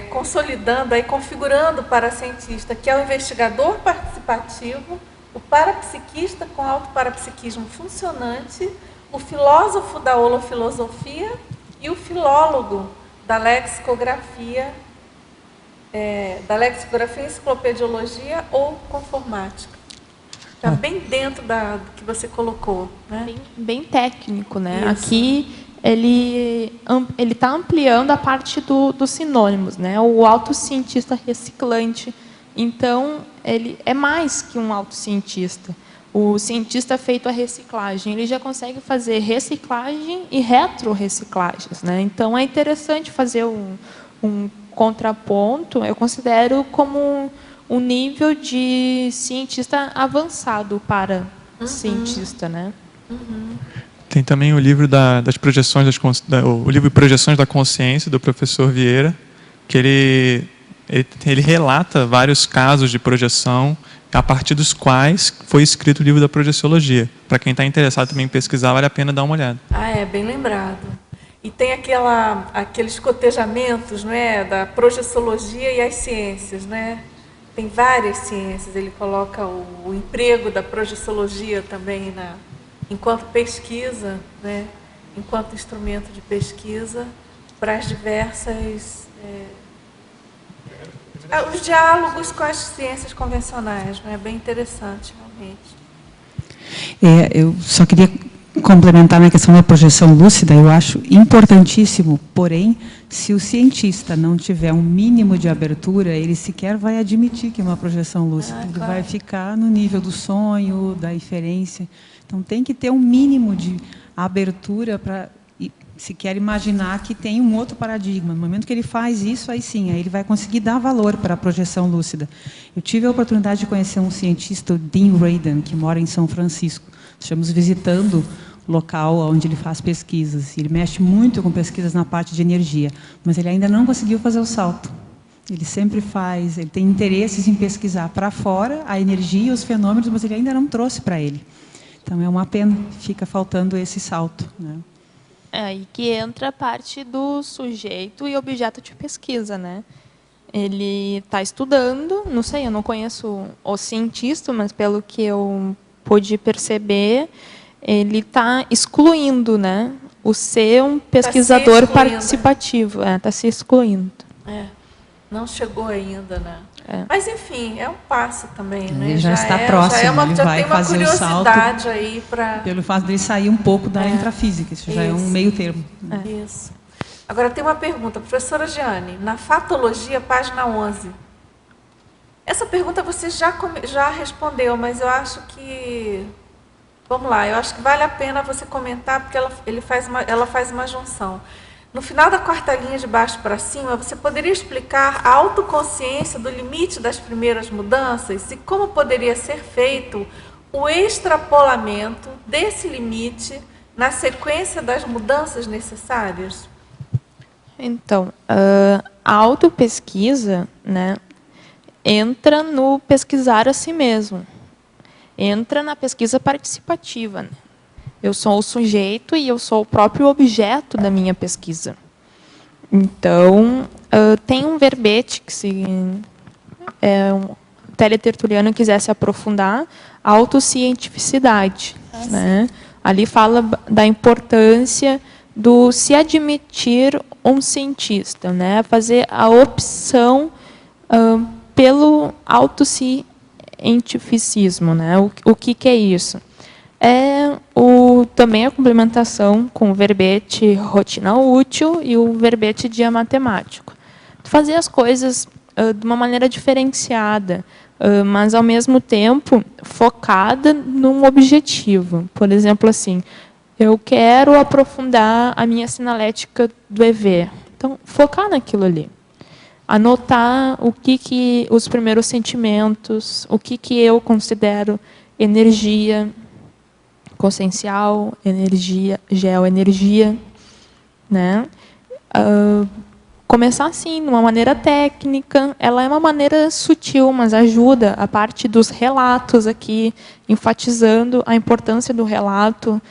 Consolidando, configurando para a cientista, que é o investigador participativo, o parapsiquista com autoparapsiquismo funcionante, o filósofo da holofilosofia e o filólogo da lexicografia, enciclopediologia ou conformática. Está bem dentro do que você colocou, né? Bem técnico, né? Isso. Aqui ele está ampliando a parte dos sinônimos, né? O autocientista reciclante. Então, ele é mais que um autocientista. O cientista feito a reciclagem, ele já consegue fazer reciclagem e retrorreciclagens, né? Então, é interessante fazer um contraponto, eu considero como um nível de cientista avançado para cientista, né? Tem também o livro das projeções, o livro Projeções da Consciência, do professor Vieira, que ele relata vários casos de projeção, a partir dos quais foi escrito o livro da projeciologia. Para quem está interessado também em pesquisar, vale a pena dar uma olhada. Bem lembrado. E tem aqueles cotejamentos, não é, da projeciologia e as ciências, né? Tem várias ciências, ele coloca o emprego da projeciologia também enquanto pesquisa, né? Enquanto instrumento de pesquisa para as diversas... os diálogos com as ciências convencionais, né? É bem interessante, realmente. Eu só queria complementar na questão da projeção lúcida, eu acho importantíssimo, porém, se o cientista não tiver um mínimo de abertura, ele sequer vai admitir que é uma projeção lúcida. Ele vai ficar no nível do sonho, da inferência. Então, tem que ter um mínimo de abertura para sequer imaginar que tem um outro paradigma. No momento que ele faz isso, aí sim, aí ele vai conseguir dar valor para a projeção lúcida. Eu tive a oportunidade de conhecer um cientista, o Dean Radin, que mora em São Francisco. Estamos visitando o local onde ele faz pesquisas. Ele mexe muito com pesquisas na parte de energia, mas ele ainda não conseguiu fazer o salto. Ele sempre faz, ele tem interesses em pesquisar para fora a energia e os fenômenos, mas ele ainda não trouxe para ele. Então, é uma pena, fica faltando esse salto, né? Aí que entra a parte do sujeito e objeto de pesquisa, né? Ele está estudando, não sei, eu não conheço o cientista, mas pelo que eu pude perceber, ele está excluindo, né? O ser um pesquisador participativo, está se excluindo. Não chegou ainda, né? Mas, enfim, é um passo também, né? Ele já está próximo, ele vai fazer o salto aí pelo fato de ele sair um pouco da intrafísica, isso já é um meio termo. Isso. Agora, tem uma pergunta. Professora Jeane, na Fatologia, página 11. Essa pergunta você já respondeu, mas eu acho que... Vamos lá, eu acho que vale a pena você comentar, porque ela faz uma junção. No final da 4ª linha de baixo para cima, você poderia explicar a autoconsciência do limite das primeiras mudanças e como poderia ser feito o extrapolamento desse limite na sequência das mudanças necessárias? Então, a autopesquisa, né, entra no pesquisar a si mesmo. Entra na pesquisa participativa, né? Eu sou o sujeito e eu sou o próprio objeto da minha pesquisa. Então, tem um verbete que, se um teletertuliano quisesse aprofundar, autocientificidade. Né? Ali fala da importância do se admitir um cientista, né? Fazer a opção pelo autocientificismo. Né? O que é isso? Também a complementação com o verbete rotina útil e o verbete dia matemático. Fazer as coisas de uma maneira diferenciada, mas, ao mesmo tempo, focada num objetivo. Por exemplo, assim, eu quero aprofundar a minha sinalética do EV. Então, focar naquilo ali. Anotar os primeiros sentimentos, o que eu considero energia consciencial, energia, geoenergia, né? Começar assim, de uma maneira técnica, ela é uma maneira sutil, mas ajuda a parte dos relatos aqui, enfatizando a importância do relato.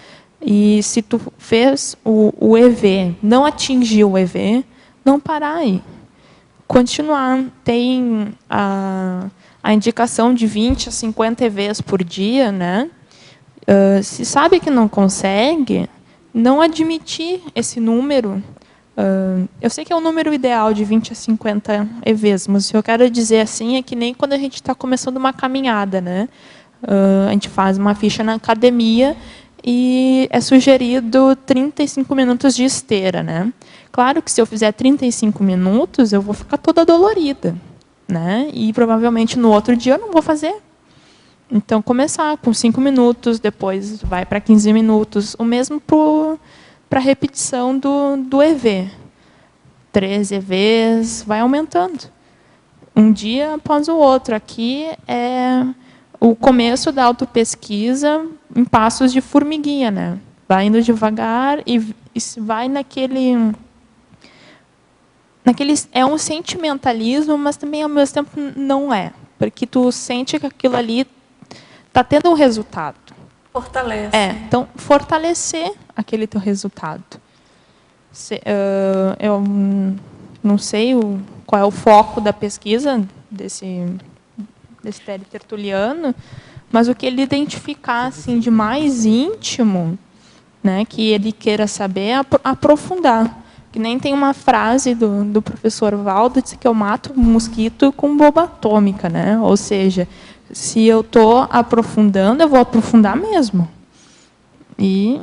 E se tu fez o EV, não atingiu o EV, não parar aí. Continuar. Tem a indicação de 20 a 50 EVs por dia, né? Se sabe que não consegue, não admitir esse número. Eu sei que é o número ideal de 20 a 50 EVs, mas o que eu quero dizer assim é que nem quando a gente está começando uma caminhada, né? A gente faz uma ficha na academia e é sugerido 35 minutos de esteira, né? Claro que se eu fizer 35 minutos, eu vou ficar toda dolorida, né? E provavelmente no outro dia eu não vou fazer. Então, começar com 5 minutos, depois vai para 15 minutos. O mesmo para a repetição do EV. 3 EVs, vai aumentando. Um dia após o outro. Aqui é o começo da autopesquisa em passos de formiguinha, né? Vai indo devagar e vai naquele... É um sentimentalismo, mas também, ao mesmo tempo, não é. Porque tu sente que aquilo ali está tendo um resultado. Fortalece. Então, fortalecer aquele teu resultado. Eu não sei qual é o foco da pesquisa desse teletertuliano, mas o que ele identificar assim, de mais íntimo, né, que ele queira saber, é aprofundar. Que nem tem uma frase do professor Valdo, diz que eu mato um mosquito com bomba atômica. Né? Ou seja, se eu estou aprofundando, eu vou aprofundar mesmo. E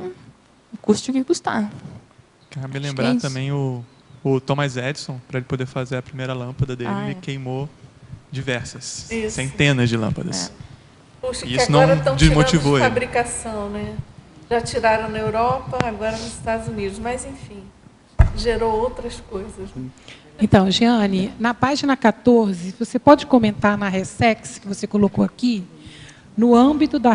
custe o que custar. Cabe lembrar também o Thomas Edison, para ele poder fazer a primeira lâmpada dele, ele queimou diversas, centenas de lâmpadas. Puxa, e isso agora não estão desmotivou tirando de ele. fabricação, né? Já tiraram na Europa, agora nos Estados Unidos. Mas, enfim, gerou outras coisas. Então, Jeane, na página 14, você pode comentar na Ressex, que você colocou aqui, no âmbito da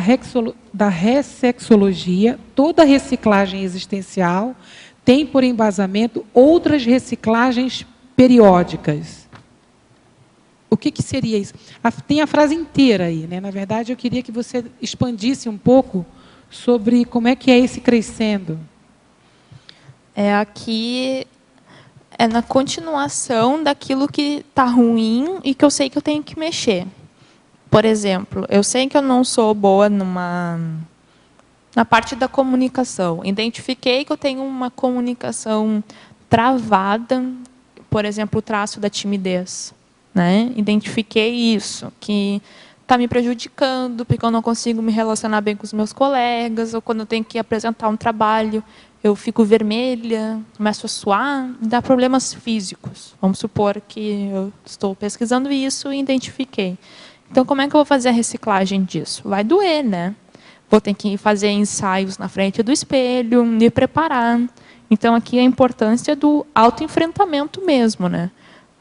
ressexologia, toda reciclagem existencial tem por embasamento outras reciclagens periódicas. O que seria isso? Tem a frase inteira aí, né? Na verdade, eu queria que você expandisse um pouco sobre como é que é esse crescendo. Aqui é na continuação daquilo que está ruim e que eu sei que eu tenho que mexer. Por exemplo, eu sei que eu não sou boa na parte da comunicação. Identifiquei que eu tenho uma comunicação travada, por exemplo, o traço da timidez. Né? Identifiquei isso, que está me prejudicando, porque eu não consigo me relacionar bem com os meus colegas, ou quando eu tenho que apresentar um trabalho, eu fico vermelha, começo a suar, dá problemas físicos. Vamos supor que eu estou pesquisando isso e identifiquei. Então, como é que eu vou fazer a reciclagem disso? Vai doer, né? Vou ter que fazer ensaios na frente do espelho, me preparar. Então, aqui a importância do autoenfrentamento mesmo, né?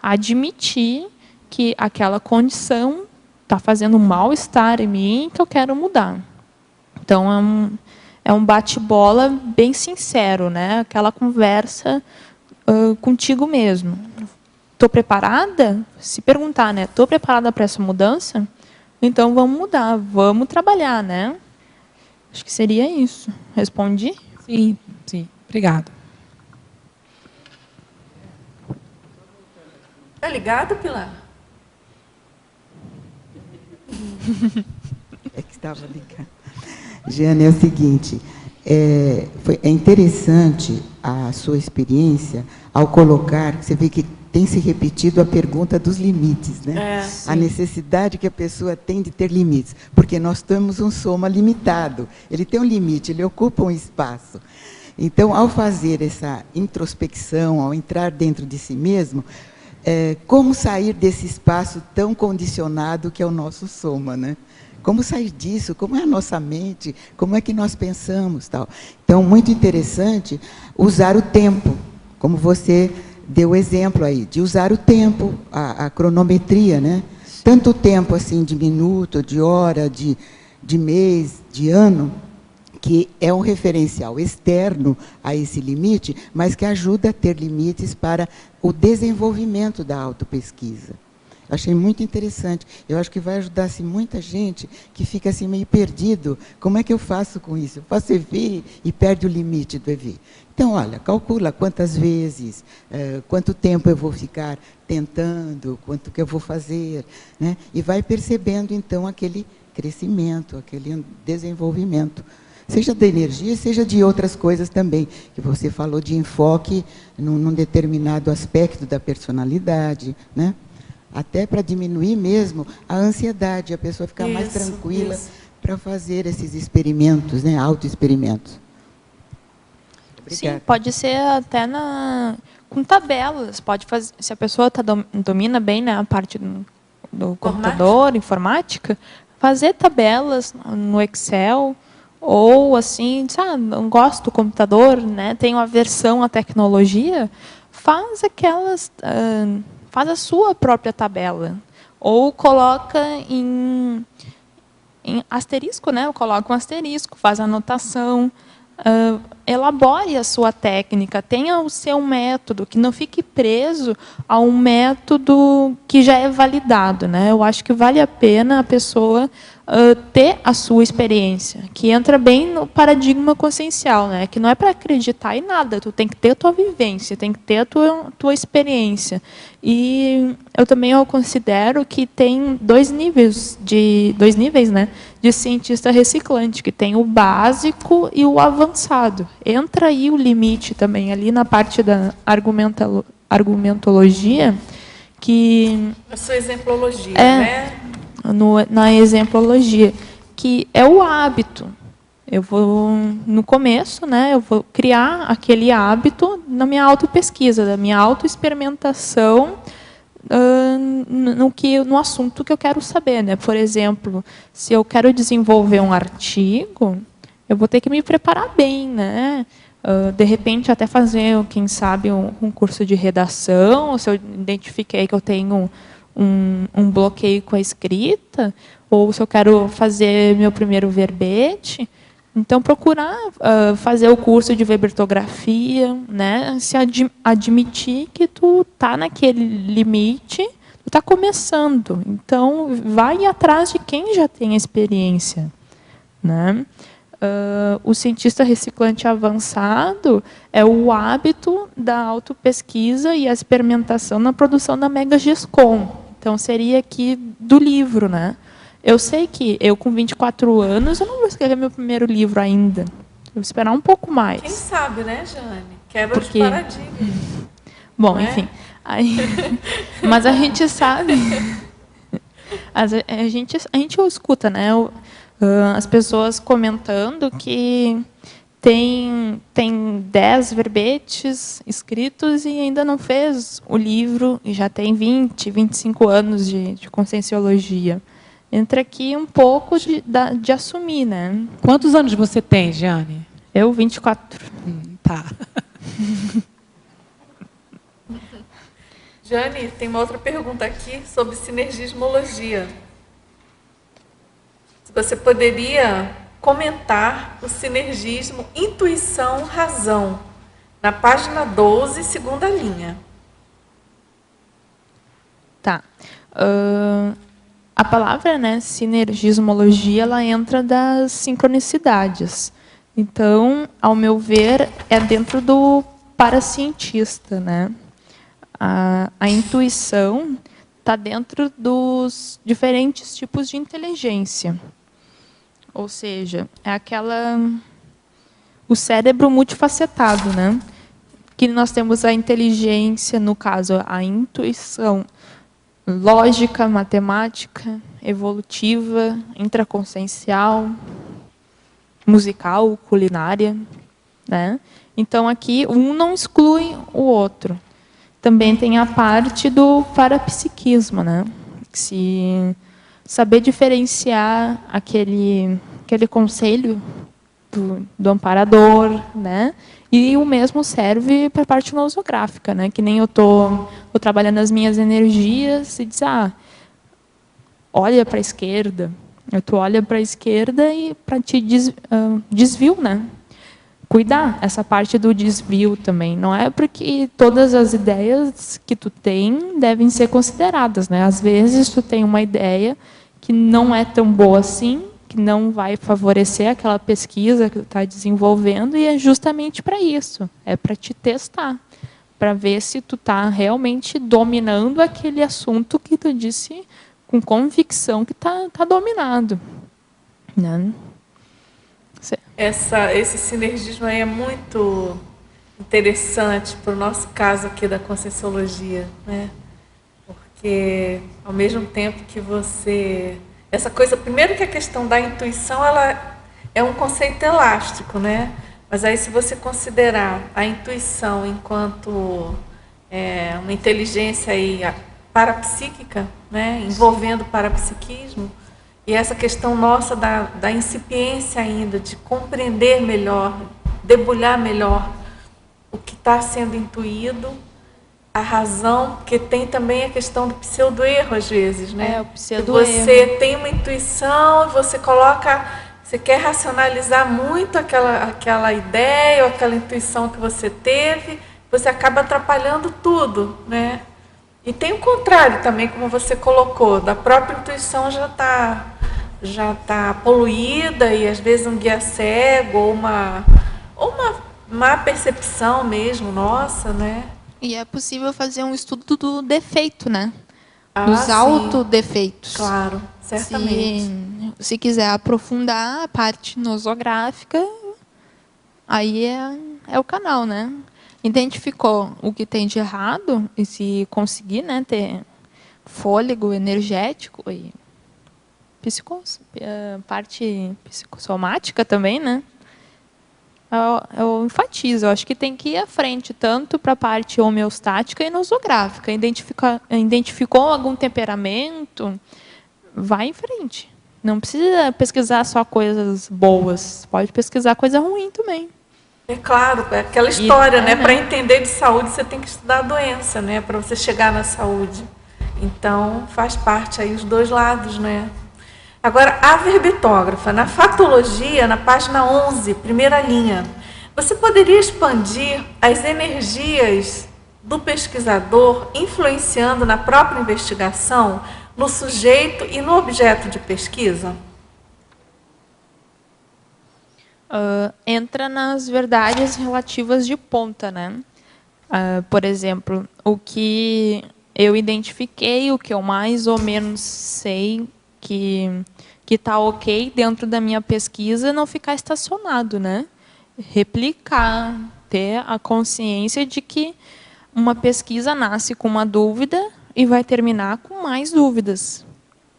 Admitir que aquela condição está fazendo um mal-estar em mim que eu quero mudar. Então, é um bate-bola bem sincero, né? Aquela conversa contigo mesmo. Estou preparada? Se perguntar, né? Estou preparada para essa mudança? Então, vamos mudar, vamos trabalhar, né? Acho que seria isso. Respondi? Sim, sim. Obrigada. Tá ligado, Pilar? É que estava ligado. Jeane, é o seguinte, é interessante a sua experiência ao colocar, você vê que tem se repetido a pergunta dos limites, né? A necessidade que a pessoa tem de ter limites, porque nós temos um soma limitado, ele tem um limite, ele ocupa um espaço. Então, ao fazer essa introspecção, ao entrar dentro de si mesmo, como sair desse espaço tão condicionado que é o nosso soma, né? Como sair disso? Como é a nossa mente? Como é que nós pensamos? Tal. Então, muito interessante usar o tempo, como você deu o exemplo aí, de usar o tempo, a cronometria, né? Tanto tempo assim, de minuto, de hora, de mês, de ano, que é um referencial externo a esse limite, mas que ajuda a ter limites para o desenvolvimento da autopesquisa. Achei muito interessante. Eu acho que vai ajudar assim, muita gente que fica assim, meio perdido. Como é que eu faço com isso? Eu faço EV e perde o limite do EV. Então, olha, calcula quantas vezes, quanto tempo eu vou ficar tentando, quanto que eu vou fazer, né? E vai percebendo, então, aquele crescimento, aquele desenvolvimento. Seja da energia, seja de outras coisas também, que você falou de enfoque num determinado aspecto da personalidade, né? Até para diminuir mesmo a ansiedade, a pessoa ficar mais tranquila para fazer esses experimentos, né, autoexperimentos. Sim, pode ser até com tabelas. Pode fazer, se a pessoa domina bem, né, a parte do computador, informática, fazer tabelas no Excel, ou assim, sabe, não gosto do computador, né, tenho aversão à tecnologia, faz a sua própria tabela. Ou coloca em asterisco, né? Coloca um asterisco, faz a anotação, elabore a sua técnica, tenha o seu método, que não fique preso a um método que já é validado, né? Eu acho que vale a pena a pessoa ter a sua experiência, que entra bem no paradigma consciencial, né? Que não é para acreditar em nada, tu tem que ter a tua vivência, tem que ter a tua experiência. E eu também considero que tem dois níveis, né, de cientista reciclante, que tem o básico e o avançado. Entra aí o limite também, ali na parte da argumentologia, que... A sua exemplologia, né? Na exemplologia, que é o hábito. Eu vou, no começo, né, eu vou criar aquele hábito na minha autopesquisa, da minha autoexperimentação no assunto que eu quero saber, né? Por exemplo, se eu quero desenvolver um artigo, eu vou ter que me preparar bem, né? De repente, até fazer, quem sabe, um curso de redação, se eu identifiquei que eu tenho um bloqueio com a escrita, ou se eu quero fazer meu primeiro verbete, então procurar fazer o curso de webertografia, né? Se admitir que tu está naquele limite, tu está começando. Então, vai atrás de quem já tem experiência, né? O cientista reciclante avançado é o hábito da autopesquisa e a experimentação na produção da Megagescom. Então, seria aqui do livro, né? Eu sei que eu, com 24 anos, eu não vou escrever meu primeiro livro ainda. Eu vou esperar um pouco mais. Quem sabe, né, Jane? Quebra os paradigmas. Bom, enfim. Aí, mas a gente sabe... A gente escuta, né? As pessoas comentando que tem 10 verbetes escritos e ainda não fez o livro, e já tem 20, 25 anos de conscienciologia. Entra aqui um pouco de assumir, né? Quantos anos você tem, Jeane? Eu, 24. Tá. Jane, tem uma outra pergunta aqui sobre sinergismologia. Se você poderia comentar o sinergismo intuição-razão, na página 12, segunda linha. Tá. A palavra, né, sinergismologia, ela entra das sincronicidades. Então, ao meu ver, é dentro do paracientista, né? A intuição está dentro dos diferentes tipos de inteligência. Ou seja, é o cérebro multifacetado, né? Que nós temos a inteligência, no caso, a intuição lógica, matemática, evolutiva, intraconsciencial, musical, culinária, né? Então, aqui, um não exclui o outro. Também tem a parte do parapsiquismo, né? Se saber diferenciar aquele conselho do amparador, né? E o mesmo serve para a parte nosográfica, né? Que nem eu tô trabalhando as minhas energias e diz, olha para a esquerda. Tu olha para a esquerda e para te desvio, né? Cuidar essa parte do desvio também. Não é porque todas as ideias que tu tem devem ser consideradas, né? Às vezes tu tem uma ideia que não é tão boa assim, que não vai favorecer aquela pesquisa que tu está desenvolvendo, e é justamente para isso. É para te testar, para ver se tu está realmente dominando aquele assunto que tu disse com convicção que está dominado, né? Esse sinergismo aí é muito interessante para o nosso caso aqui da Conscienciologia, né? Porque, ao mesmo tempo que você... Essa coisa, primeiro que a questão da intuição, ela é um conceito elástico, né? Mas aí, se você considerar a intuição enquanto uma inteligência aí parapsíquica, né? Envolvendo o parapsiquismo, e essa questão nossa da incipiência ainda, de compreender melhor, debulhar melhor o que está sendo intuído, a razão, porque tem também a questão do pseudo-erro, às vezes, né? O pseudo-erro. Você tem uma intuição, você quer racionalizar muito aquela ideia ou aquela intuição que você teve, você acaba atrapalhando tudo, né? E tem o contrário também, como você colocou, da própria intuição já está poluída, e às vezes um guia cego ou uma má percepção mesmo, nossa, né? E é possível fazer um estudo do defeito, né? Dos autodefeitos. Claro, certamente. Se quiser aprofundar a parte nosográfica, aí é o canal, né? Identificou o que tem de errado, e se conseguir, né, ter fôlego energético e parte psicossomática também, né? Eu enfatizo, eu acho que tem que ir à frente, tanto para a parte homeostática e nosográfica. Identificou algum temperamento, vai em frente. Não precisa pesquisar só coisas boas, pode pesquisar coisa ruim também. É claro, é aquela história, né? Para entender de saúde, você tem que estudar a doença, né? Para você chegar na saúde. Então, faz parte aí os dois lados, né? Agora, a verbetógrafa, na fatologia, na página 11, primeira linha, você poderia expandir as energias do pesquisador influenciando na própria investigação, no sujeito e no objeto de pesquisa? Entra nas verdades relativas de ponta, né? Por exemplo, o que eu identifiquei, o que eu mais ou menos sei que está ok dentro da minha pesquisa, não ficar estacionado, né? Replicar, ter a consciência de que uma pesquisa nasce com uma dúvida e vai terminar com mais dúvidas.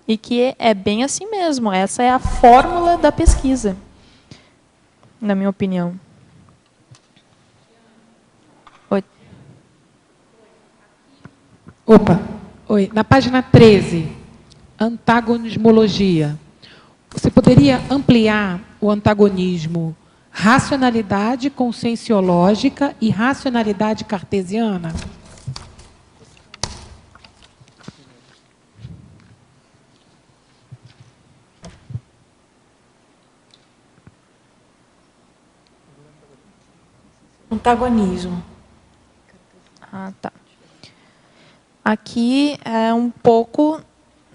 E que é bem assim mesmo, essa é a fórmula da pesquisa, na minha opinião. Oi. Oi. Na página 13, antagonismologia. Você poderia ampliar o antagonismo racionalidade conscienciológica e racionalidade cartesiana? Antagonismo. Ah, tá. Aqui é um pouco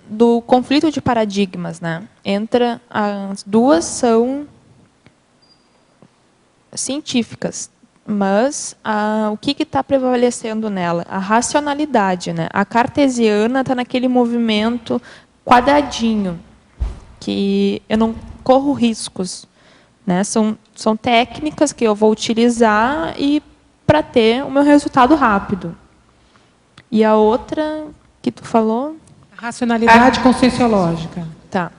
do conflito de paradigmas, né? As duas são científicas, mas o que está prevalecendo nela? A racionalidade, né? A cartesiana está naquele movimento quadradinho, que eu não corro riscos, né? São técnicas que eu vou utilizar e para ter o meu resultado rápido. E a outra que tu falou? Racionalidade conscienciológica. Tá.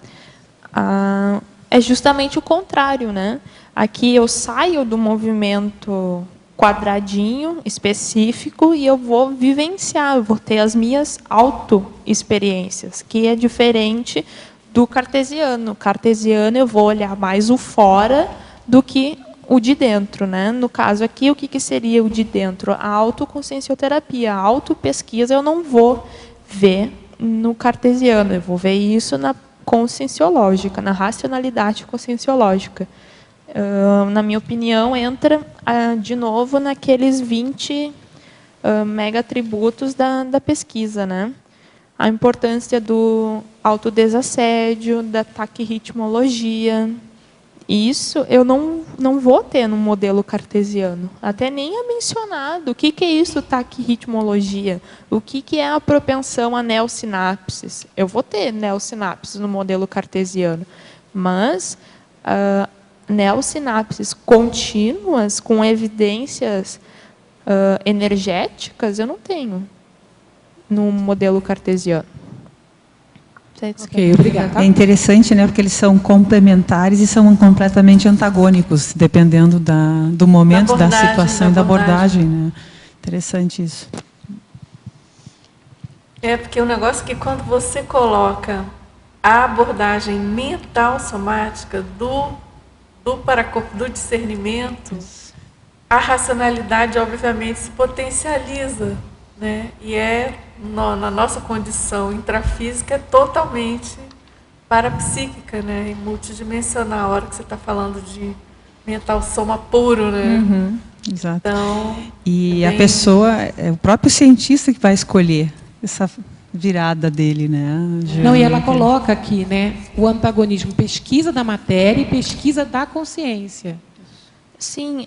É justamente o contrário, né? Aqui eu saio do movimento quadradinho, específico, e eu vou vivenciar, eu vou ter as minhas auto-experiências, que é diferente do cartesiano. O cartesiano eu vou olhar mais o fora do que o de dentro, né? No caso aqui, o que seria o de dentro? A autoconsciencioterapia, a autopesquisa eu não vou ver no cartesiano, eu vou ver isso na conscienciológica, na racionalidade conscienciológica. Na minha opinião, entra de novo naqueles 20 megatributos da pesquisa, né? A importância do autodesassédio, da taquirritmologia. Isso eu não vou ter no modelo cartesiano. Até nem é mencionado. O que é isso, taquirritmologia? O que é a propensão a neossinapses? Eu vou ter neossinapses no modelo cartesiano. Mas neossinapses contínuas, com evidências energéticas, eu não tenho no modelo cartesiano. Ok, obrigada. É interessante, né, porque eles são complementares e são completamente antagônicos, dependendo do momento, da situação e da abordagem. Né? Interessante isso. Porque o negócio é que quando você coloca a abordagem mental somática do discernimento, a racionalidade, obviamente, se potencializa, né? E na nossa condição intrafísica, é totalmente parapsíquica, né? E multidimensional, a hora que você está falando de mental soma puro, né? Uhum, exato. Então, e a pessoa, é o próprio cientista que vai escolher essa virada dele, né? Não, e ela coloca aqui, né, o antagonismo, pesquisa da matéria e pesquisa da consciência. Sim,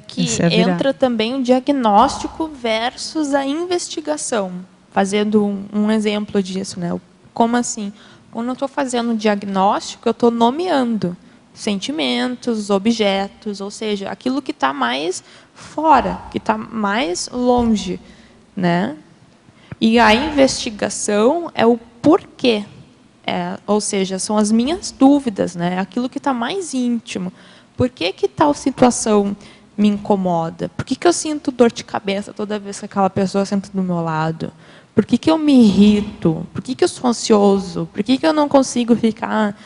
que entra também o diagnóstico versus a investigação. Fazendo um exemplo disso, né? Como assim? Quando eu estou fazendo um diagnóstico, eu estou nomeando sentimentos, objetos, ou seja, aquilo que está mais fora, que está mais longe, né? E a investigação é o porquê, ou seja, são as minhas dúvidas, né? Aquilo que está mais íntimo. Por que tal situação me incomoda? Por que eu sinto dor de cabeça toda vez que aquela pessoa senta do meu lado? Por que eu me irrito? Por que eu sou ansioso? Por que eu não consigo ficar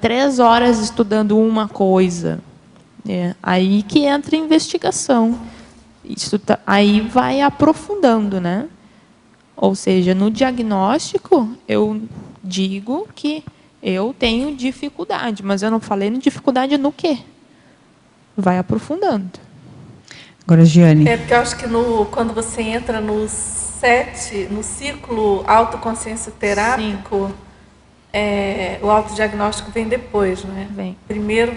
3 horas estudando uma coisa? Aí que entra a investigação. Aí vai aprofundando, né? Ou seja, no diagnóstico, eu digo que eu tenho dificuldade, mas eu não falei dificuldade no quê? Vai aprofundando. Agora, Giane. Porque eu acho que quando você entra no ciclo autoconsciencioterápico, o autodiagnóstico vem depois, né? Vem. Primeiro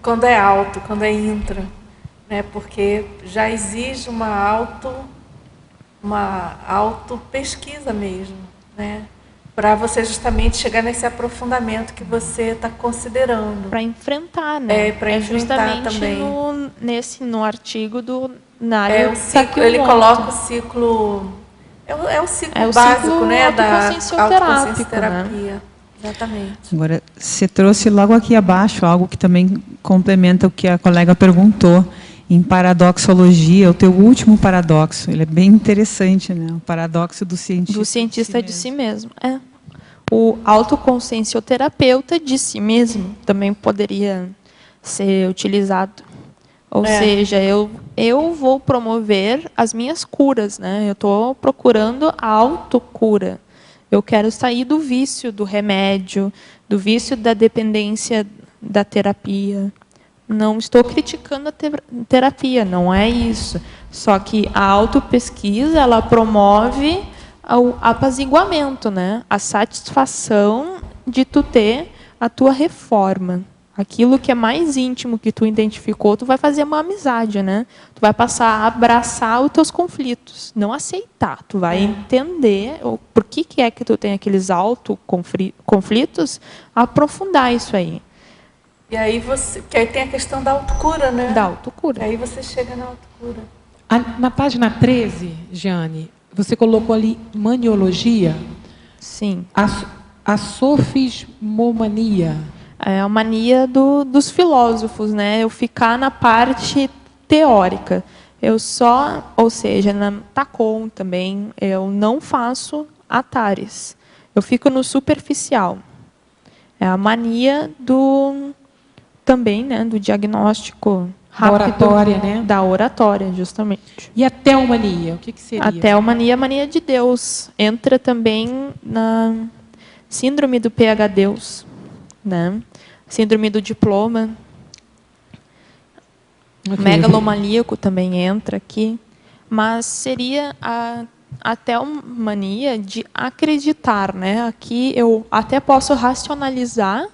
quando é auto, quando é intra, né? Porque já exige uma auto-pesquisa mesmo, né? Para você justamente chegar nesse aprofundamento que você está considerando. Para enfrentar, né? Para enfrentar justamente também. No artigo na área ele coloca o ciclo. É o ciclo básico, né? Da autoconsciencioterapia. Né? Exatamente. Agora, você trouxe logo aqui abaixo algo que também complementa o que a colega perguntou. Em paradoxologia, o teu último paradoxo, ele é bem interessante, né? O paradoxo do cientista. Do cientista de si mesmo. O autoconsciencioterapeuta de si mesmo também poderia ser utilizado. Ou seja, eu vou promover as minhas curas, né? Eu estou procurando a autocura. Eu quero sair do vício do remédio, do vício da dependência da terapia. Não estou criticando a terapia, não é isso. Só que a autopesquisa, ela promove o apaziguamento, né? A satisfação de tu ter a tua reforma. Aquilo que é mais íntimo que tu identificou, tu vai fazer uma amizade, né? Tu vai passar a abraçar os teus conflitos, não aceitar. Tu vai entender por que é que tu tem aqueles conflitos, aprofundar isso aí. E aí que aí tem a questão da autocura, né? Da autocura. E aí você chega na autocura. Na página 13, Jeane, você colocou ali maniologia? Sim. A sofismomania. É a mania dos filósofos, né? Eu ficar na parte teórica. Ou seja, na Tacon também, eu não faço atares. Eu fico no superficial. É a mania também, né, do diagnóstico rápido. Da oratória, né? Da oratória, justamente. E a teomania, o que seria? A teomania, a mania de Deus. Entra também na síndrome do PH-Deus, né? Síndrome do diploma. Okay. Megalomaníaco também entra aqui. Mas seria a teomania de acreditar, né? Aqui eu até posso racionalizar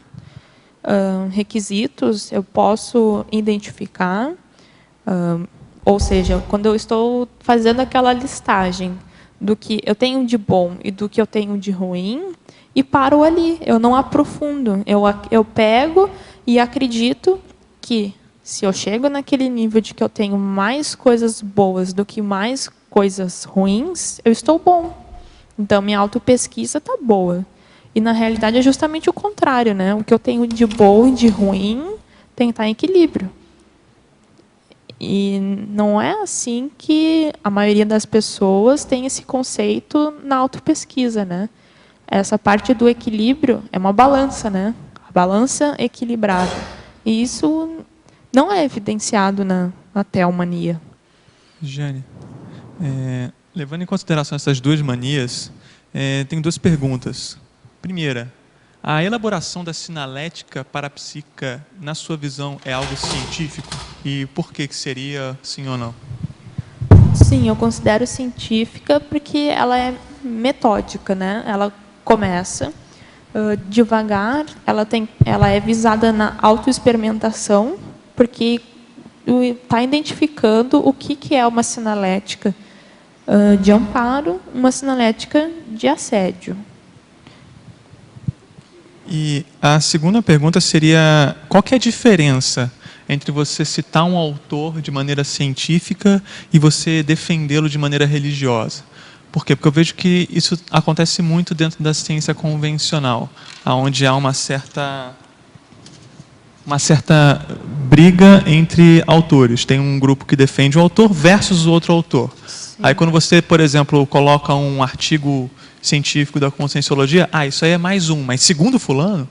requisitos, eu posso identificar, ou seja, quando eu estou fazendo aquela listagem do que eu tenho de bom e do que eu tenho de ruim, e paro ali, eu não aprofundo, eu pego e acredito que se eu chego naquele nível de que eu tenho mais coisas boas do que mais coisas ruins, eu estou bom. Então, minha autopesquisa está boa. E, na realidade, é justamente o contrário, né? O que eu tenho de bom e de ruim tem que estar em equilíbrio. E não é assim que a maioria das pessoas tem esse conceito na autopesquisa, né? Essa parte do equilíbrio é uma balança, né? A balança equilibrada. E isso não é evidenciado na teomania. Jane, levando em consideração essas duas manias, tenho duas perguntas. Primeira, a elaboração da sinalética parapsíquica, na sua visão, é algo científico? E por que seria sim ou não? Sim, eu considero científica porque ela é metódica, né? Ela começa devagar, ela é visada na autoexperimentação, porque está identificando o que é uma sinalética de amparo, uma sinalética de assédio. E a segunda pergunta seria, qual que é a diferença entre você citar um autor de maneira científica e você defendê-lo de maneira religiosa? Por quê? Porque eu vejo que isso acontece muito dentro da ciência convencional, onde há uma certa briga entre autores. Tem um grupo que defende um autor versus o outro autor. Sim. Aí quando você, por exemplo, coloca um artigo científico da conscienciologia, isso aí é mais um, mas segundo fulano.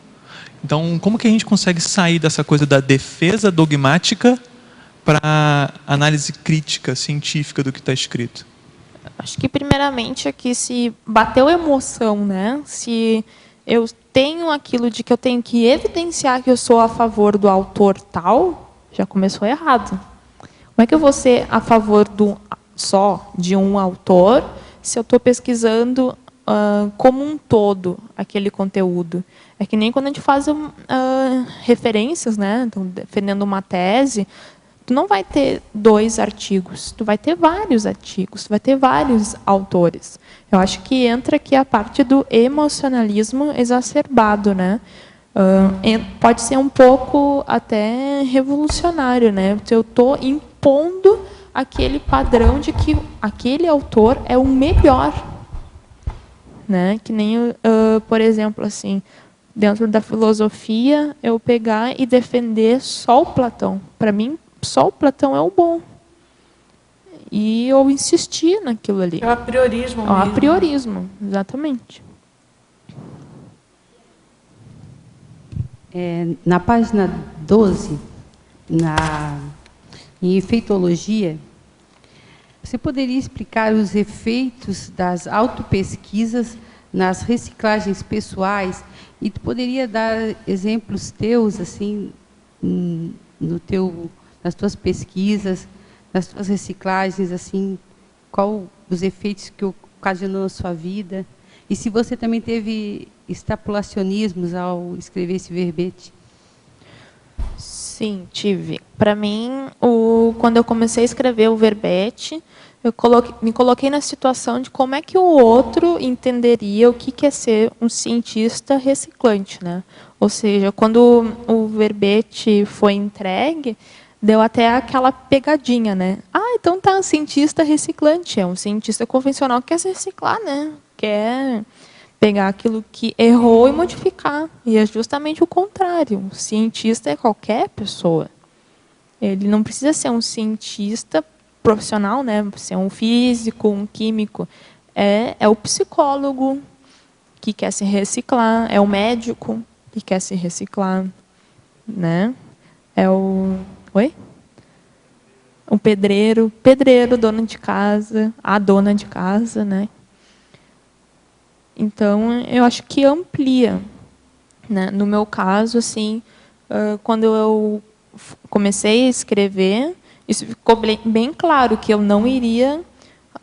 Então, como que a gente consegue sair dessa coisa da defesa dogmática para a análise crítica, científica do que está escrito? Acho que, primeiramente, aqui, se bateu emoção, né? Se eu tenho aquilo de que eu tenho que evidenciar que eu sou a favor do autor tal, já começou errado. Como é que eu vou ser a favor só de um autor se eu estou pesquisando como um todo aquele conteúdo? É que nem quando a gente faz referências, né? Então, defendendo uma tese, tu não vai ter 2 artigos, tu vai ter vários artigos, tu vai ter vários autores. Eu acho que entra aqui a parte do emocionalismo exacerbado, né? Pode ser um pouco até revolucionário, né? Eu estou impondo aquele padrão de que aquele autor é o melhor, né? Que nem, por exemplo, assim, dentro da filosofia, eu pegar e defender só o Platão. Para mim, só o Platão é o bom. E eu insisti naquilo ali. É o apriorismo mesmo. É o apriorismo, exatamente. Na página 12, em efeitologia, você poderia explicar os efeitos das autopesquisas nas reciclagens pessoais? E tu poderia dar exemplos teus, assim, nas tuas pesquisas, nas tuas reciclagens, assim, qual os efeitos que ocasionou na sua vida? E se você também teve extrapolacionismos ao escrever esse verbete? Sim, tive. Para mim, quando eu comecei a escrever o verbete, me coloquei na situação de como é que o outro entenderia o que é ser um cientista reciclante, né? Ou seja, quando o verbete foi entregue, deu até aquela pegadinha, né? Ah, então tá, um cientista reciclante, é um cientista convencional que quer se reciclar, né? Quer pegar aquilo que errou e modificar. E é justamente o contrário. O cientista é qualquer pessoa. Ele não precisa ser um cientista profissional, né? Ser um físico, um químico. É o psicólogo que quer se reciclar, é o médico que quer se reciclar, né? É o pedreiro, dono de casa, a dona de casa, né? Então, eu acho que amplia, né? No meu caso, assim, quando eu comecei a escrever, isso ficou bem claro, que eu não iria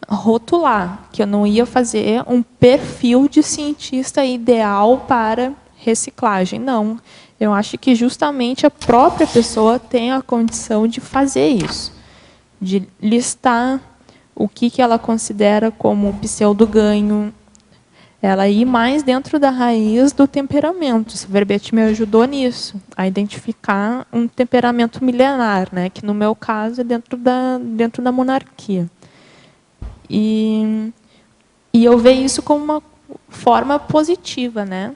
rotular, que eu não ia fazer um perfil de cientista ideal para reciclagem. Não. Eu acho que justamente a própria pessoa tem a condição de fazer isso, de listar o que ela considera como pseudo-ganho, ela ir mais dentro da raiz do temperamento. Esse verbete me ajudou nisso, a identificar um temperamento milenar, né, que no meu caso é dentro da monarquia. E eu vejo isso como uma forma positiva, né?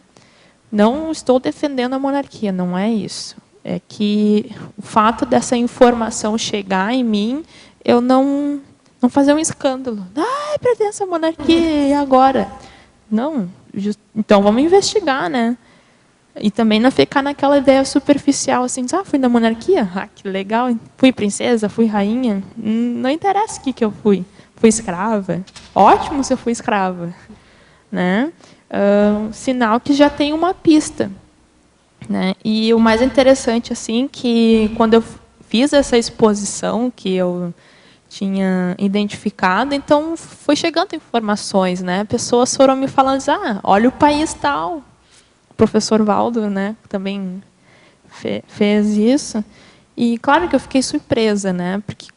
Não estou defendendo a monarquia, não é isso. É que o fato dessa informação chegar em mim, eu não fazer um escândalo. Ah, pertence à monarquia, e agora? Não, então vamos investigar, né? E também não ficar naquela ideia superficial, assim, fui da monarquia? Ah, que legal, fui princesa, fui rainha? Não interessa o que eu fui. Fui escrava? Ótimo se eu fui escrava, né? Sinal que já tem uma pista, né? E o mais interessante, assim, que quando eu fiz essa exposição que eu tinha identificado, então foi chegando informações, né? Pessoas foram me falando, olha o país tal. O professor Valdo, né, também fez isso. E claro que eu fiquei surpresa, né? Porque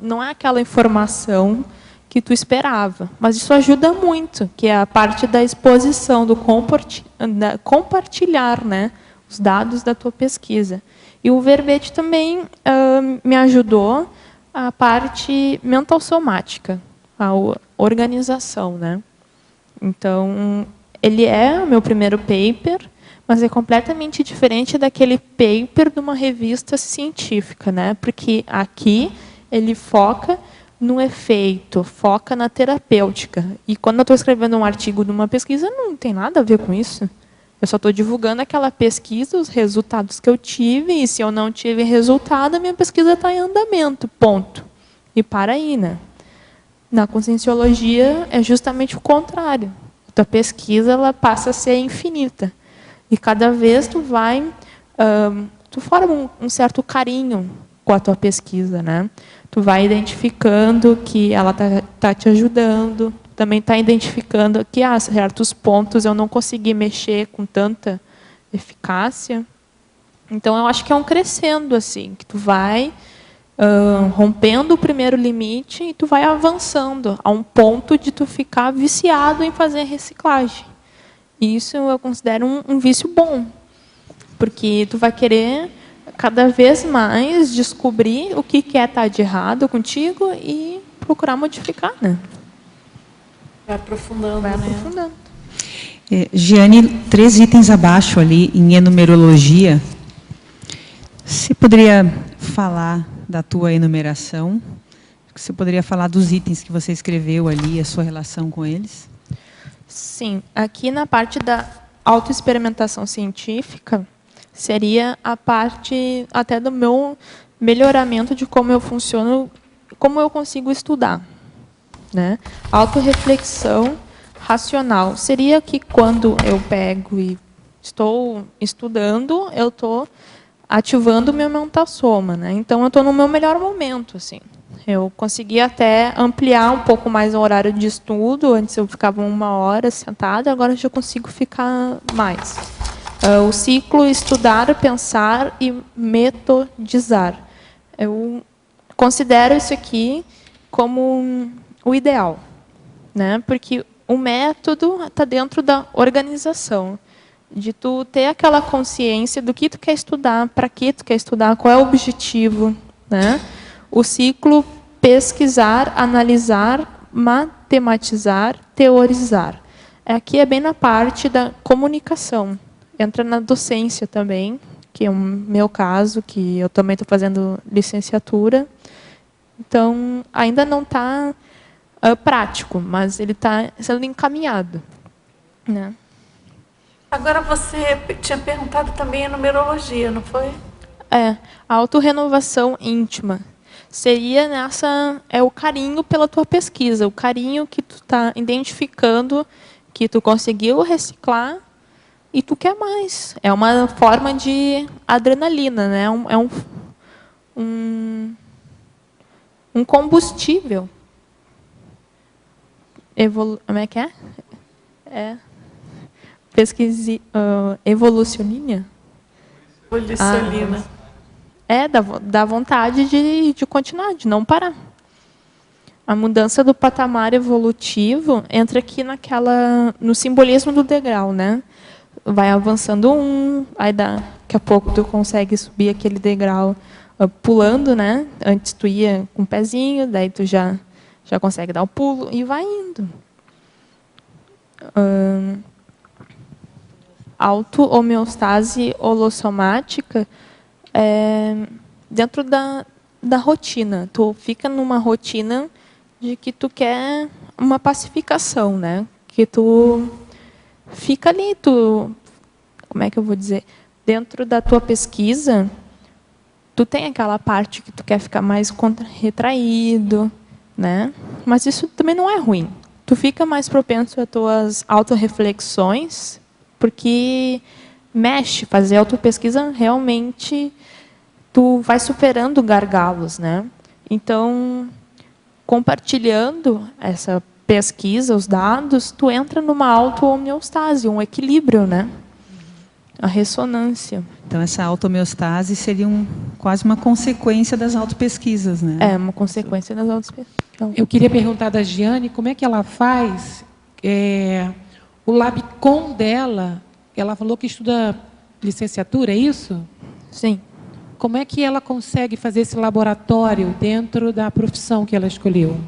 não é aquela informação que tu esperava, mas isso ajuda muito, que é a parte da exposição, do compartilhar, né, os dados da tua pesquisa. E o verbete também me ajudou a parte mental somática, a organização, né? Então, ele é o meu primeiro paper, mas é completamente diferente daquele paper de uma revista científica, né? Porque aqui ele foca no efeito, foca na terapêutica. E quando eu estou escrevendo um artigo de uma pesquisa, não tem nada a ver com isso. Eu só estou divulgando aquela pesquisa, os resultados que eu tive, e se eu não tive resultado, a minha pesquisa está em andamento, ponto. E para aí, né? Na conscienciologia é justamente o contrário. A tua pesquisa ela passa a ser infinita. E cada vez tu forma um certo carinho com a tua pesquisa, né? Tu vai identificando que ela tá te ajudando, também está identificando que certos pontos eu não consegui mexer com tanta eficácia. Então, eu acho que é um crescendo, assim, que tu vai rompendo o primeiro limite e tu vai avançando a um ponto de tu ficar viciado em fazer reciclagem. E isso eu considero um vício bom, porque tu vai querer cada vez mais descobrir o que estar de errado contigo e procurar modificar, né? Vai aprofundando, vai né? aprofundando. Giane, 3 itens abaixo ali, em enumerologia. Você poderia falar da tua enumeração? Você poderia falar dos itens que você escreveu ali, a sua relação com eles? Sim. Aqui na parte da autoexperimentação científica, seria a parte até do meu melhoramento de como eu funciono, como eu consigo estudar, né? Autoreflexão racional seria que quando eu pego e estou estudando, eu estou ativando o meu mental-soma, né? Então, eu estou no meu melhor momento, assim. Eu consegui até ampliar um pouco mais o horário de estudo. Antes eu ficava 1 hora sentada, agora eu já consigo ficar mais. O ciclo estudar, pensar e metodizar. Eu considero isso aqui como o ideal, né? Porque o método está dentro da organização, de tu ter aquela consciência do que tu quer estudar, para que tu quer estudar, qual é o objetivo, né? O ciclo, pesquisar, analisar, matematizar, teorizar. Aqui é bem na parte da comunicação. Entra na docência também, que é o meu caso, que eu também estou fazendo licenciatura. Então, ainda não está prático, mas ele está sendo encaminhado, né? Agora, você tinha perguntado também a numerologia, não foi? A autorrenovação íntima. Seria o carinho pela tua pesquisa, o carinho que tu está identificando, que tu conseguiu reciclar e tu quer mais. É uma forma de adrenalina, né? Um combustível. Como é que é? Evolucionina? Evolucionina. Dá vontade de continuar, de não parar. A mudança do patamar evolutivo entra aqui no simbolismo do degrau, né? Vai avançando aí daqui a pouco tu consegue subir aquele degrau pulando, né? Antes tu ia com o pezinho, daí tu já consegue dar o pulo e vai indo. Auto-homeostase holossomática dentro da rotina. Tu fica numa rotina de que tu quer uma pacificação, né? Que tu fica ali, como é que eu vou dizer? Dentro da tua pesquisa, tu tem aquela parte que tu quer ficar mais retraído, né? Mas isso também não é ruim. Tu fica mais propenso a tuas autorreflexões, porque fazer autopesquisa realmente tu vai superando gargalos, né? Então, compartilhando essa pesquisa, os dados, tu entra numa auto-homeostase, um equilíbrio, né? A ressonância. Então, essa auto-homeostase seria quase uma consequência das autopesquisas, né? Uma consequência das autopesquisas. Então, eu queria perguntar da Giane como é que ela faz o Labcom dela. Ela falou que estuda licenciatura, é isso? Sim. Como é que ela consegue fazer esse laboratório dentro da profissão que ela escolheu?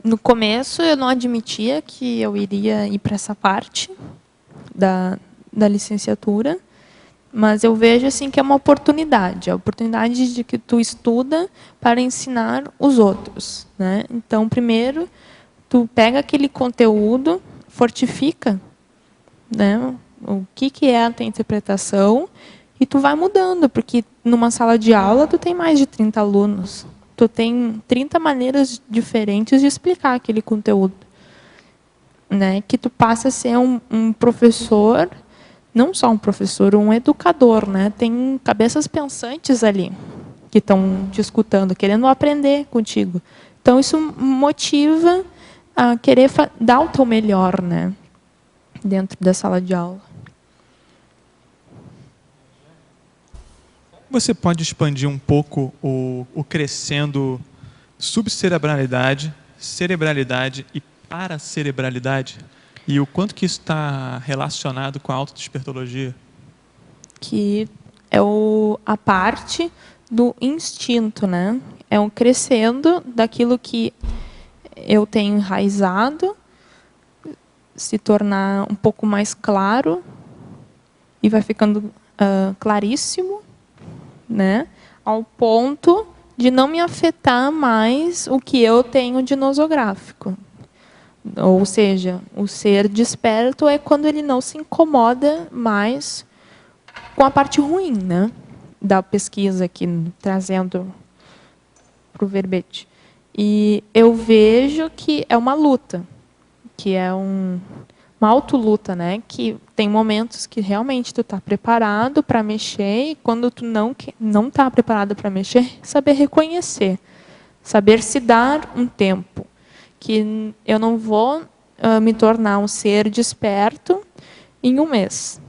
No começo, eu não admitia que eu iria ir para essa parte da licenciatura, mas eu vejo assim que é uma oportunidade, a oportunidade de que tu estuda para ensinar os outros, né? Então, primeiro, tu pega aquele conteúdo, fortifica, né? O que é a tua interpretação e tu vai mudando, porque numa sala de aula tu tem mais de 30 alunos, tu tem 30 maneiras diferentes de explicar aquele conteúdo, né? Que tu passa a ser um professor, não só um professor, um educador, né? Tem cabeças pensantes ali que estão te escutando, querendo aprender contigo. Então isso motiva a querer dar o teu melhor, né? Dentro da sala de aula. Você pode expandir um pouco o crescendo subcerebralidade, cerebralidade e paracerebralidade? E o quanto que isso está relacionado com a autodespertologia? Que é a parte do instinto, né? É um crescendo daquilo que eu tenho enraizado, se tornar um pouco mais claro e vai ficando claríssimo, né? Ao ponto de não me afetar mais o que eu tenho de nosográfico. Ou seja, o ser desperto é quando ele não se incomoda mais com a parte ruim, né? Da pesquisa aqui, trazendo para o verbete. E eu vejo que é uma luta, que é uma autoluta, né? Que tem momentos que realmente tu está preparado para mexer, e quando tu não está preparado para mexer, saber reconhecer, saber se dar um tempo, que eu não vou me tornar um ser desperto em um mês.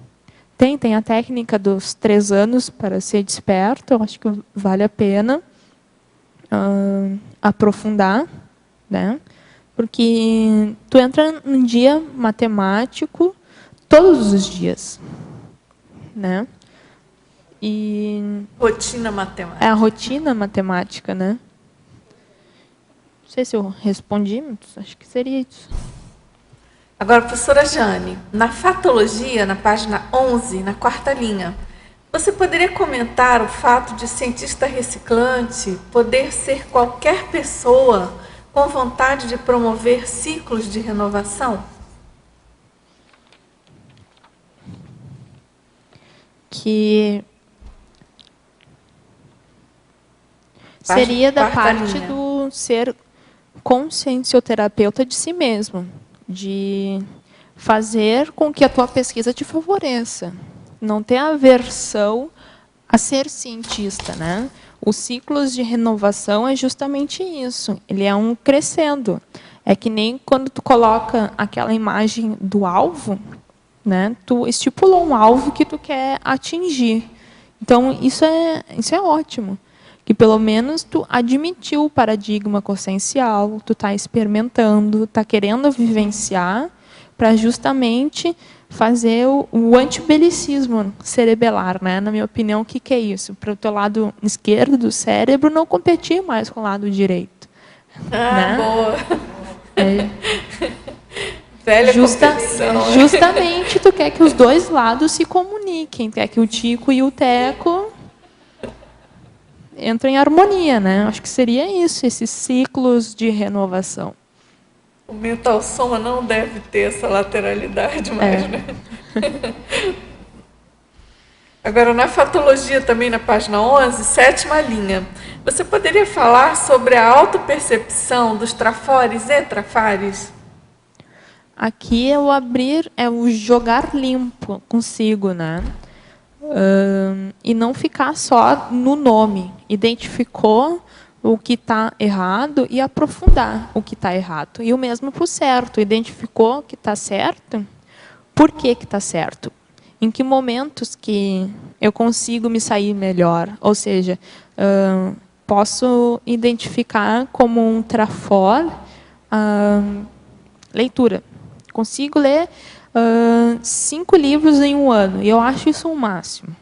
Tem a técnica dos 3 anos para ser desperto, eu acho que vale a pena aprofundar, né? Porque tu entra num dia matemático todos os dias, né? E rotina matemática. É a rotina matemática, né? Não sei se eu respondi, mas acho que seria isso. Agora, professora Jane, na fatologia, na página 11, na 4ª linha, você poderia comentar o fato de cientista reciclante poder ser qualquer pessoa com vontade de promover ciclos de renovação? Que seria da parte do ser consciencioterapeuta de si mesmo, de fazer com que a tua pesquisa te favoreça, não ter aversão a ser cientista, né? Os ciclos de renovação é justamente isso, ele é um crescendo. É que nem quando tu coloca aquela imagem do alvo, né? Tu estipulou um alvo que tu quer atingir. Então, isso é ótimo. Que pelo menos tu admitiu o paradigma consciencial, tu está experimentando, está querendo vivenciar para justamente fazer o antibelicismo cerebelar, né? Na minha opinião, o que é isso? Para o teu lado esquerdo do cérebro não competir mais com o lado direito. Né? Boa! Velha justamente tu quer que os dois lados se comuniquem, quer que o Tico e o Teco entrem em harmonia, né? Acho que seria isso, esses ciclos de renovação. O mental soma não deve ter essa lateralidade mais, né? Agora, na fatologia também, na página 11, 7ª linha, você poderia falar sobre a autopercepção dos trafores e trafares? Aqui é o jogar limpo consigo, né? E não ficar só no nome. Identificou o que está errado e aprofundar o que está errado. E o mesmo para o certo. Identificou o que está certo, por que está certo? Em que momentos que eu consigo me sair melhor? Ou seja, posso identificar como um trafor leitura. Consigo ler 5 livros em um ano. E eu acho isso um máximo.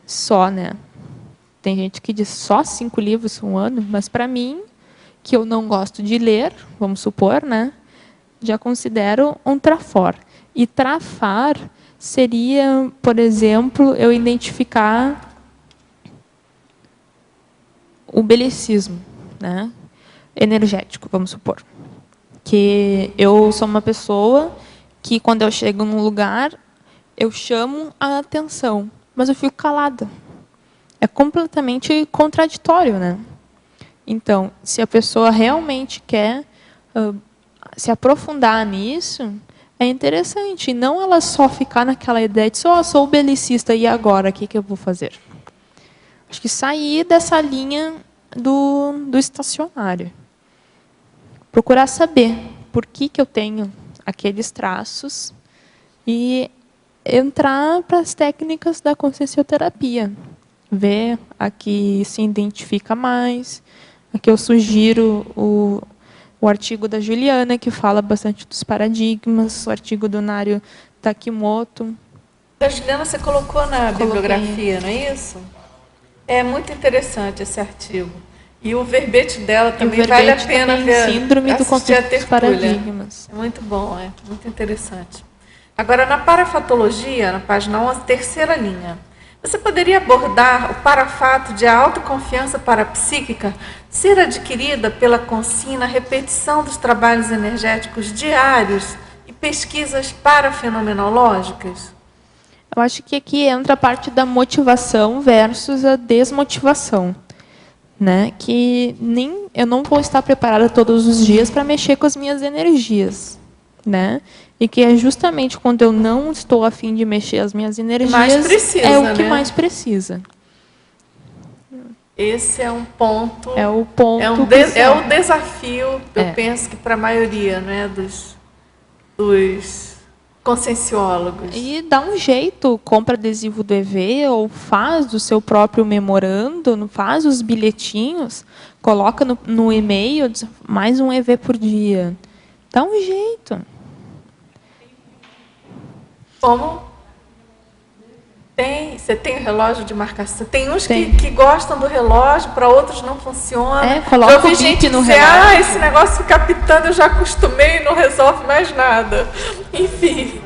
Só, né? Tem gente que diz só 5 livros um ano, mas para mim, que eu não gosto de ler, vamos supor, né? Já considero um trafor. E trafar seria, por exemplo, eu identificar o belicismo, né? Energético, vamos supor. Que eu sou uma pessoa que, quando eu chego num lugar, eu chamo a atenção, mas eu fico calada. É completamente contraditório, né? Então, se a pessoa realmente quer se aprofundar nisso, é interessante. E não ela só ficar naquela ideia de sou belicista, e agora, o que eu vou fazer? Acho que sair dessa linha do estacionário. Procurar saber por que eu tenho aqueles traços e entrar para as técnicas da consciencioterapia. Ver a que se identifica mais. Aqui eu sugiro o artigo da Juliana, que fala bastante dos paradigmas, o artigo do Nário Takimoto. Da Juliana você colocou na bibliografia, não é isso? É muito interessante esse artigo. E o verbete dela também vale a pena ver. Síndrome do conflito dos paradigmas. É muito bom, é muito interessante. Agora, na parafatologia, na página 11, 3ª linha, você poderia abordar o parafato de a autoconfiança parapsíquica ser adquirida pela contínua repetição dos trabalhos energéticos diários e pesquisas parafenomenológicas? Eu acho que aqui entra a parte da motivação versus a desmotivação. Né? Que eu não vou estar preparada todos os dias para mexer com as minhas energias. né? E que é justamente quando eu não estou a fim de mexer as minhas energias, é o que mais precisa. Esse é um ponto. É o ponto. É o desafio, eu penso que para a maioria, né, dos conscienciólogos. E dá um jeito, compra adesivo do EV ou faz o seu próprio memorando, faz os bilhetinhos, coloca no e-mail, mais um EV por dia. Dá um jeito. Como? Você tem o relógio de marcação. Tem uns que gostam do relógio, para outros não funciona. Coloca o bip no relógio. Esse negócio fica pitando, eu já acostumei, não resolve mais nada. Enfim.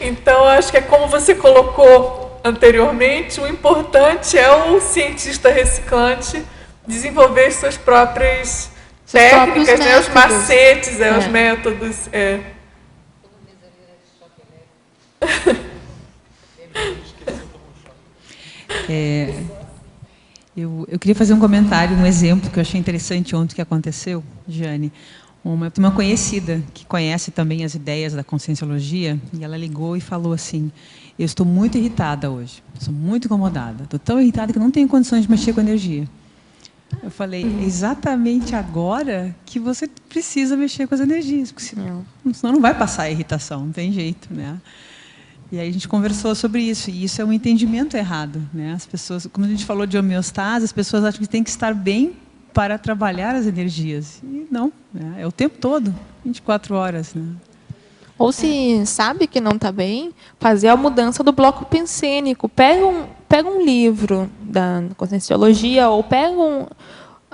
Então, acho que é como você colocou anteriormente, o importante é o cientista reciclante desenvolver suas próprias técnicas, né, os macetes, os métodos. Eu queria fazer um comentário, um exemplo que eu achei interessante ontem que aconteceu, Jane. Uma conhecida que conhece também as ideias da conscienciologia, e ela ligou e falou assim: eu estou muito irritada hoje, sou muito incomodada, estou tão irritada que não tenho condições de mexer com energia. Eu falei, exatamente agora que você precisa mexer com as energias, porque senão não vai passar a irritação, não tem jeito, né? E aí a gente conversou sobre isso, e isso é um entendimento errado, né? As pessoas, como a gente falou de homeostase, as pessoas acham que tem que estar bem para trabalhar as energias. E não, né? É o tempo todo, 24 horas, né? Ou se sabe que não está bem, fazer a mudança do bloco pensênico. Pega um livro da conscienciologia, ou pega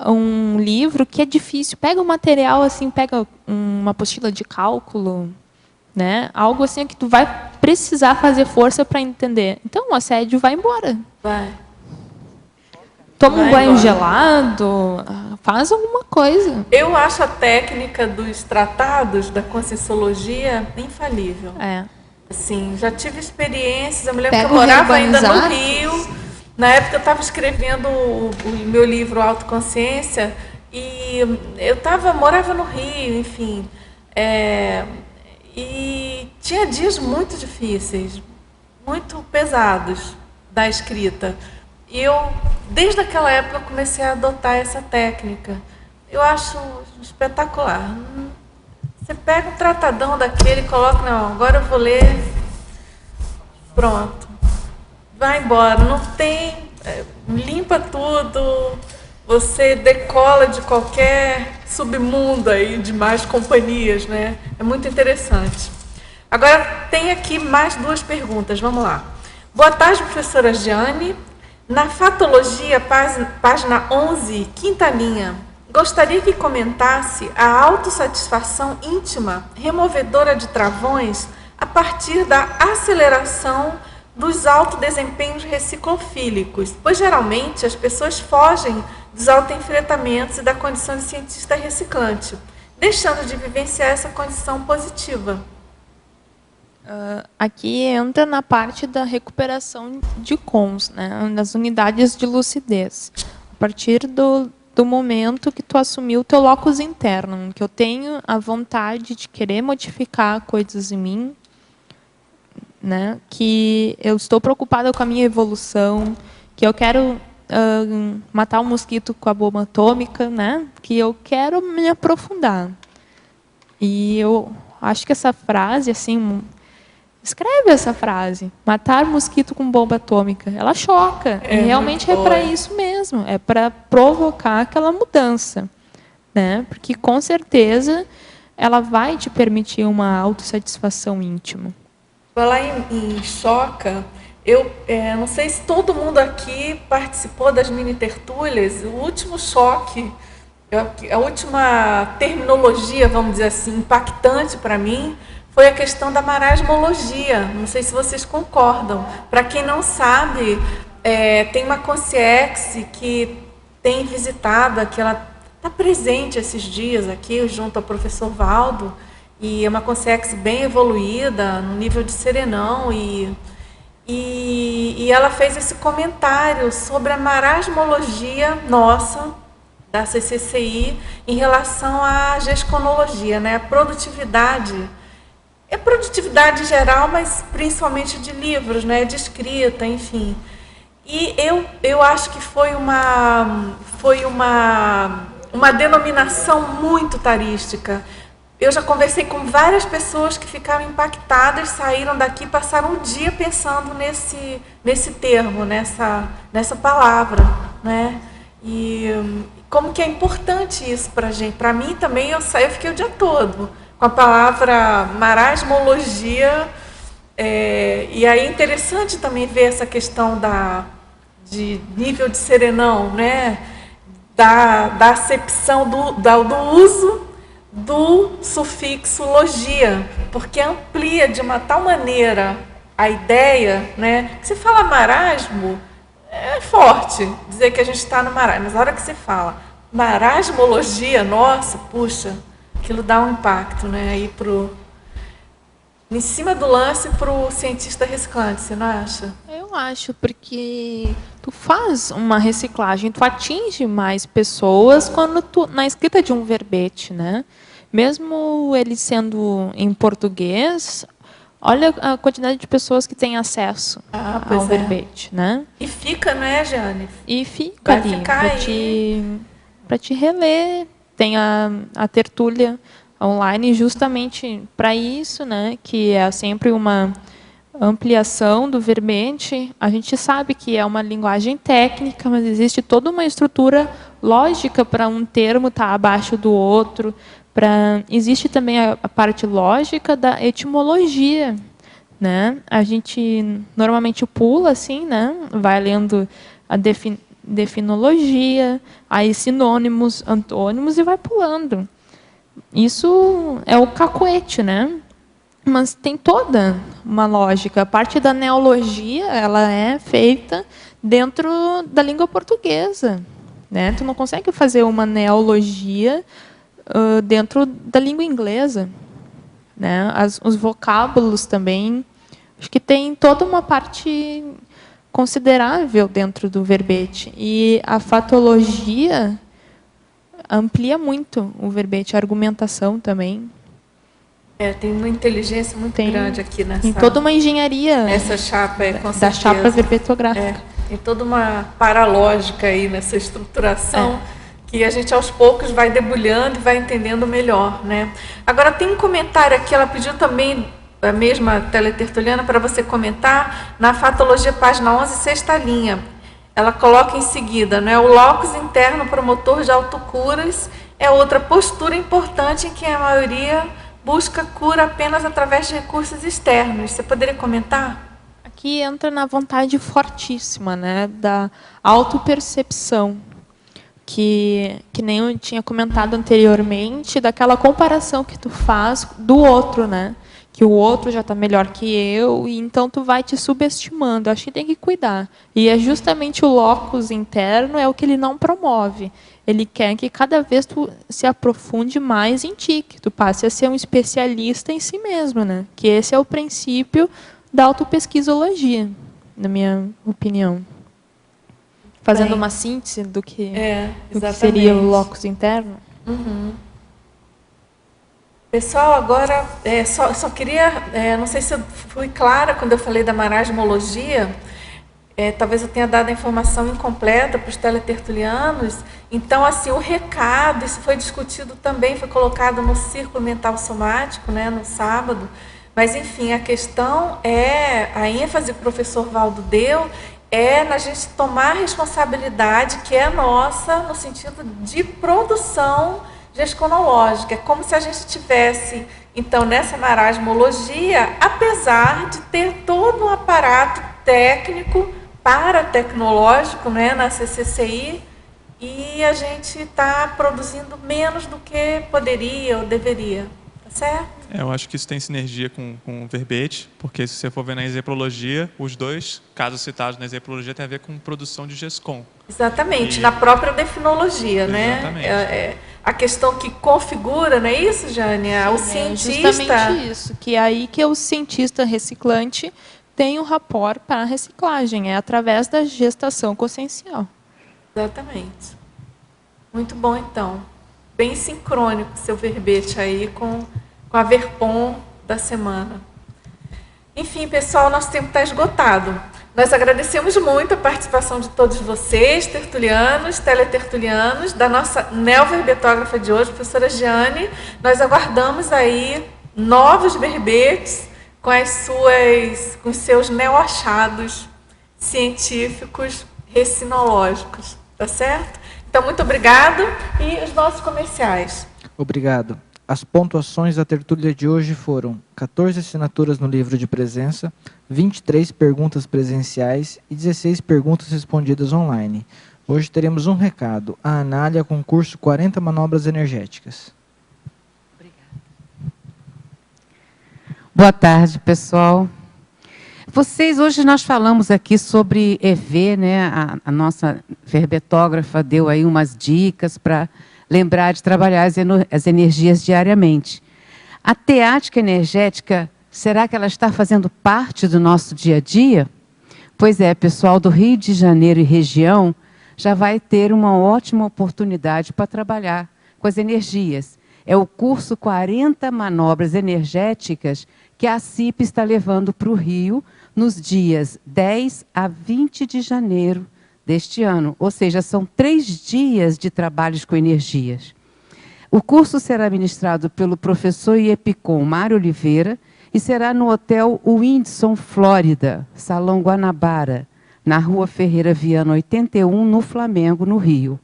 um livro que é difícil, pega um material assim, pega uma apostila de cálculo, né? Algo assim que tu vai precisar fazer força para entender. Então o assédio vai embora. Vai. Toma um banho gelado, faz alguma coisa. Eu acho a técnica dos tratados da conscienciologia infalível. Assim, já tive experiências, eu me lembro que eu morava ainda no Rio. Na época eu estava escrevendo o meu livro Autoconsciência e eu morava no Rio, enfim. E tinha dias muito difíceis, muito pesados da escrita. E eu, desde aquela época, comecei a adotar essa técnica. Eu acho espetacular. Você pega um tratadão daquele e coloca, não, agora eu vou ler, pronto. Vai embora, não tem, limpa tudo, você decola de qualquer submundo aí, de más companhias, né? É muito interessante. Agora, tem aqui mais 2 perguntas, vamos lá. Boa tarde, professora Jane. Na Fatologia, página 11, quinta linha, gostaria que comentasse a autossatisfação íntima, removedora de travões, a partir da aceleração dos autodesempenhos reciclofílicos, pois geralmente as pessoas fogem dos autoenfretamentos e da condição de cientista reciclante, deixando de vivenciar essa condição positiva. Aqui entra na parte da recuperação de cons, né, das unidades de lucidez. A partir do momento que tu assumiu o teu locus interno, que eu tenho a vontade de querer modificar coisas em mim, né, que eu estou preocupada com a minha evolução, que eu quero matar um mosquito com a bomba atômica, né, que eu quero me aprofundar. E eu acho que essa frase, assim, escreve essa frase, matar mosquito com bomba atômica, ela choca, e realmente é para isso mesmo, é para provocar aquela mudança, né, porque com certeza ela vai te permitir uma autossatisfação íntima. Falar em choca, eu não sei se todo mundo aqui participou das mini tertúlias. O último choque, a última terminologia, vamos dizer assim, impactante para mim, foi a questão da marasmologia. Não sei se vocês concordam. Para quem não sabe, tem uma consciex que tem visitado aqui, ela está presente esses dias aqui, junto ao professor Valdo, e é uma consciex bem evoluída, no nível de serenão, e ela fez esse comentário sobre a marasmologia nossa, da CCCI em relação à gesconologia, né? A produtividade, é produtividade em geral, mas principalmente de livros, né? De escrita, enfim. E eu acho que foi uma denominação muito tarística. Eu já conversei com várias pessoas que ficaram impactadas, saíram daqui, passaram um dia pensando nesse termo, nessa palavra, né? E como que é importante isso para a gente. Para mim também, eu fiquei o dia todo com a palavra marasmologia. E aí é interessante também ver essa questão de nível de serenão, né? Da acepção do uso do sufixo logia, porque amplia de uma tal maneira a ideia, né? Que se fala marasmo, é forte dizer que a gente está no marasmo, mas na hora que você fala marasmologia, nossa, puxa, aquilo dá um impacto, né? Aí em cima do lance para o cientista reciclante, você não acha? Eu acho, porque tu faz uma reciclagem, tu atinge mais pessoas quando na escrita de um verbete, né? Mesmo ele sendo em português, olha a quantidade de pessoas que têm acesso ao verbete, né? E fica, né, Jane? E fica ali para te reler. Tem a tertúlia online justamente para isso, né? Que é sempre uma ampliação do verbete. A gente sabe que é uma linguagem técnica, mas existe toda uma estrutura lógica para um termo estar abaixo do outro. Existe também a parte lógica da etimologia, né? A gente normalmente pula assim, né? Vai lendo a definologia, aí sinônimos, antônimos e vai pulando. Isso é o cacoete, né? Mas tem toda uma lógica. A parte da neologia, ela é feita dentro da língua portuguesa, né? Tu não consegue fazer uma neologia dentro da língua inglesa, né? Os vocábulos também, acho que tem toda uma parte considerável dentro do verbete. E a fatologia amplia muito o verbete, a argumentação também. Tem uma inteligência muito grande aqui nessa. Tem toda uma engenharia. Essa chapa com da certeza. chapa verbetográfica. Tem toda uma paralógica aí nessa estruturação. Que a gente aos poucos vai debulhando e vai entendendo melhor, né? Agora tem um comentário aqui, ela pediu também, a mesma teletertuliana, para você comentar, na Fatologia, página 11, sexta linha. Ela coloca em seguida, né? O locus interno promotor de autocuras é outra postura importante em que a maioria busca cura apenas através de recursos externos. Você poderia comentar? Aqui entra na vontade fortíssima, né? Da autopercepção. Que nem eu tinha comentado anteriormente, daquela comparação que tu faz do outro, né? Que o outro já está melhor que eu, e então tu vai te subestimando. Acho que tem que cuidar. E é justamente o locus interno, é o que ele não promove. Ele quer que cada vez tu se aprofunde mais em ti, que tu passe a ser um especialista em si mesmo, né? Que esse é o princípio da autopesquisologia, na minha opinião. Fazendo uma síntese do que seria o locus interno. Uhum. Pessoal, agora, só queria, não sei se eu fui clara quando eu falei da marasmologia, talvez eu tenha dado a informação incompleta para os teletertulianos. Então, assim, o recado, isso foi discutido também, foi colocado no Círculo Mental Somático, né, no sábado, mas, enfim, a questão a ênfase que o professor Valdo deu, na gente tomar a responsabilidade que é nossa no sentido de produção gesconológica. É como se a gente tivesse, então, nessa marasmologia, apesar de ter todo um aparato técnico, paratecnológico, né, na CCCI, e a gente está produzindo menos do que poderia ou deveria. Tá certo? Eu acho que isso tem sinergia com o verbete, porque se você for ver na exeprologia, os dois casos citados na exeprologia têm a ver com produção de GESCOM. Exatamente, na própria definologia, né? A questão que configura, não é isso, Jânia? O cientista... Justamente isso, que é aí que o cientista reciclante tem um rapport para a reciclagem, é através da gestação consciencial. Exatamente. Muito bom, então. Bem sincrônico seu verbete aí com a Verpom da semana. Enfim, pessoal, nosso tempo está esgotado. Nós agradecemos muito a participação de todos vocês, tertulianos, teletertulianos, da nossa neoverbetógrafa de hoje, professora Giane. Nós aguardamos aí novos verbetes com os seus neoachados científicos recinológicos, tá certo? Então, muito obrigado. E os nossos comerciais? Obrigado. As pontuações da tertúlia de hoje foram 14 assinaturas no livro de presença, 23 perguntas presenciais e 16 perguntas respondidas online. Hoje teremos um recado. A Anália, concurso 40 manobras energéticas. Obrigada. Boa tarde, pessoal. Hoje nós falamos aqui sobre EV, né? A nossa verbetógrafa deu aí umas dicas para lembrar de trabalhar as energias diariamente. A teática energética, será que ela está fazendo parte do nosso dia a dia? Pois é, pessoal do Rio de Janeiro e região já vai ter uma ótima oportunidade para trabalhar com as energias. É o curso 40 manobras energéticas que a CIP está levando para o Rio nos dias 10 a 20 de janeiro deste ano, ou seja, são 3 dias de trabalhos com energias. O curso será ministrado pelo professor IEPCOM Mário Oliveira e será no Hotel Windson, Flórida, Salão Guanabara, na Rua Ferreira Viana 81, no Flamengo, no Rio.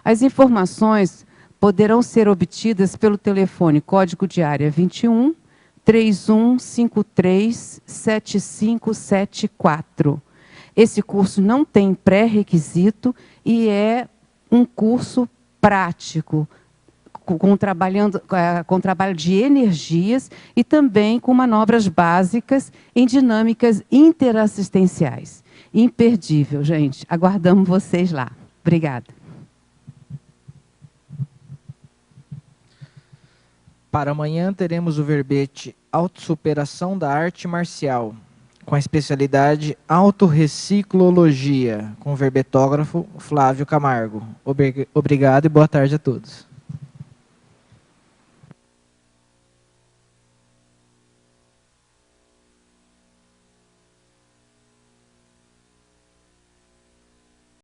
As informações poderão ser obtidas pelo telefone código de área 21 3153 7574. Esse curso não tem pré-requisito e é um curso prático, com trabalho de energias e também com manobras básicas em dinâmicas interassistenciais. Imperdível, gente. Aguardamos vocês lá. Obrigada. Para amanhã teremos o verbete Autossuperação da Arte Marcial, com a especialidade Autorreciclologia, com o verbetógrafo Flávio Camargo. Obrigado e boa tarde a todos.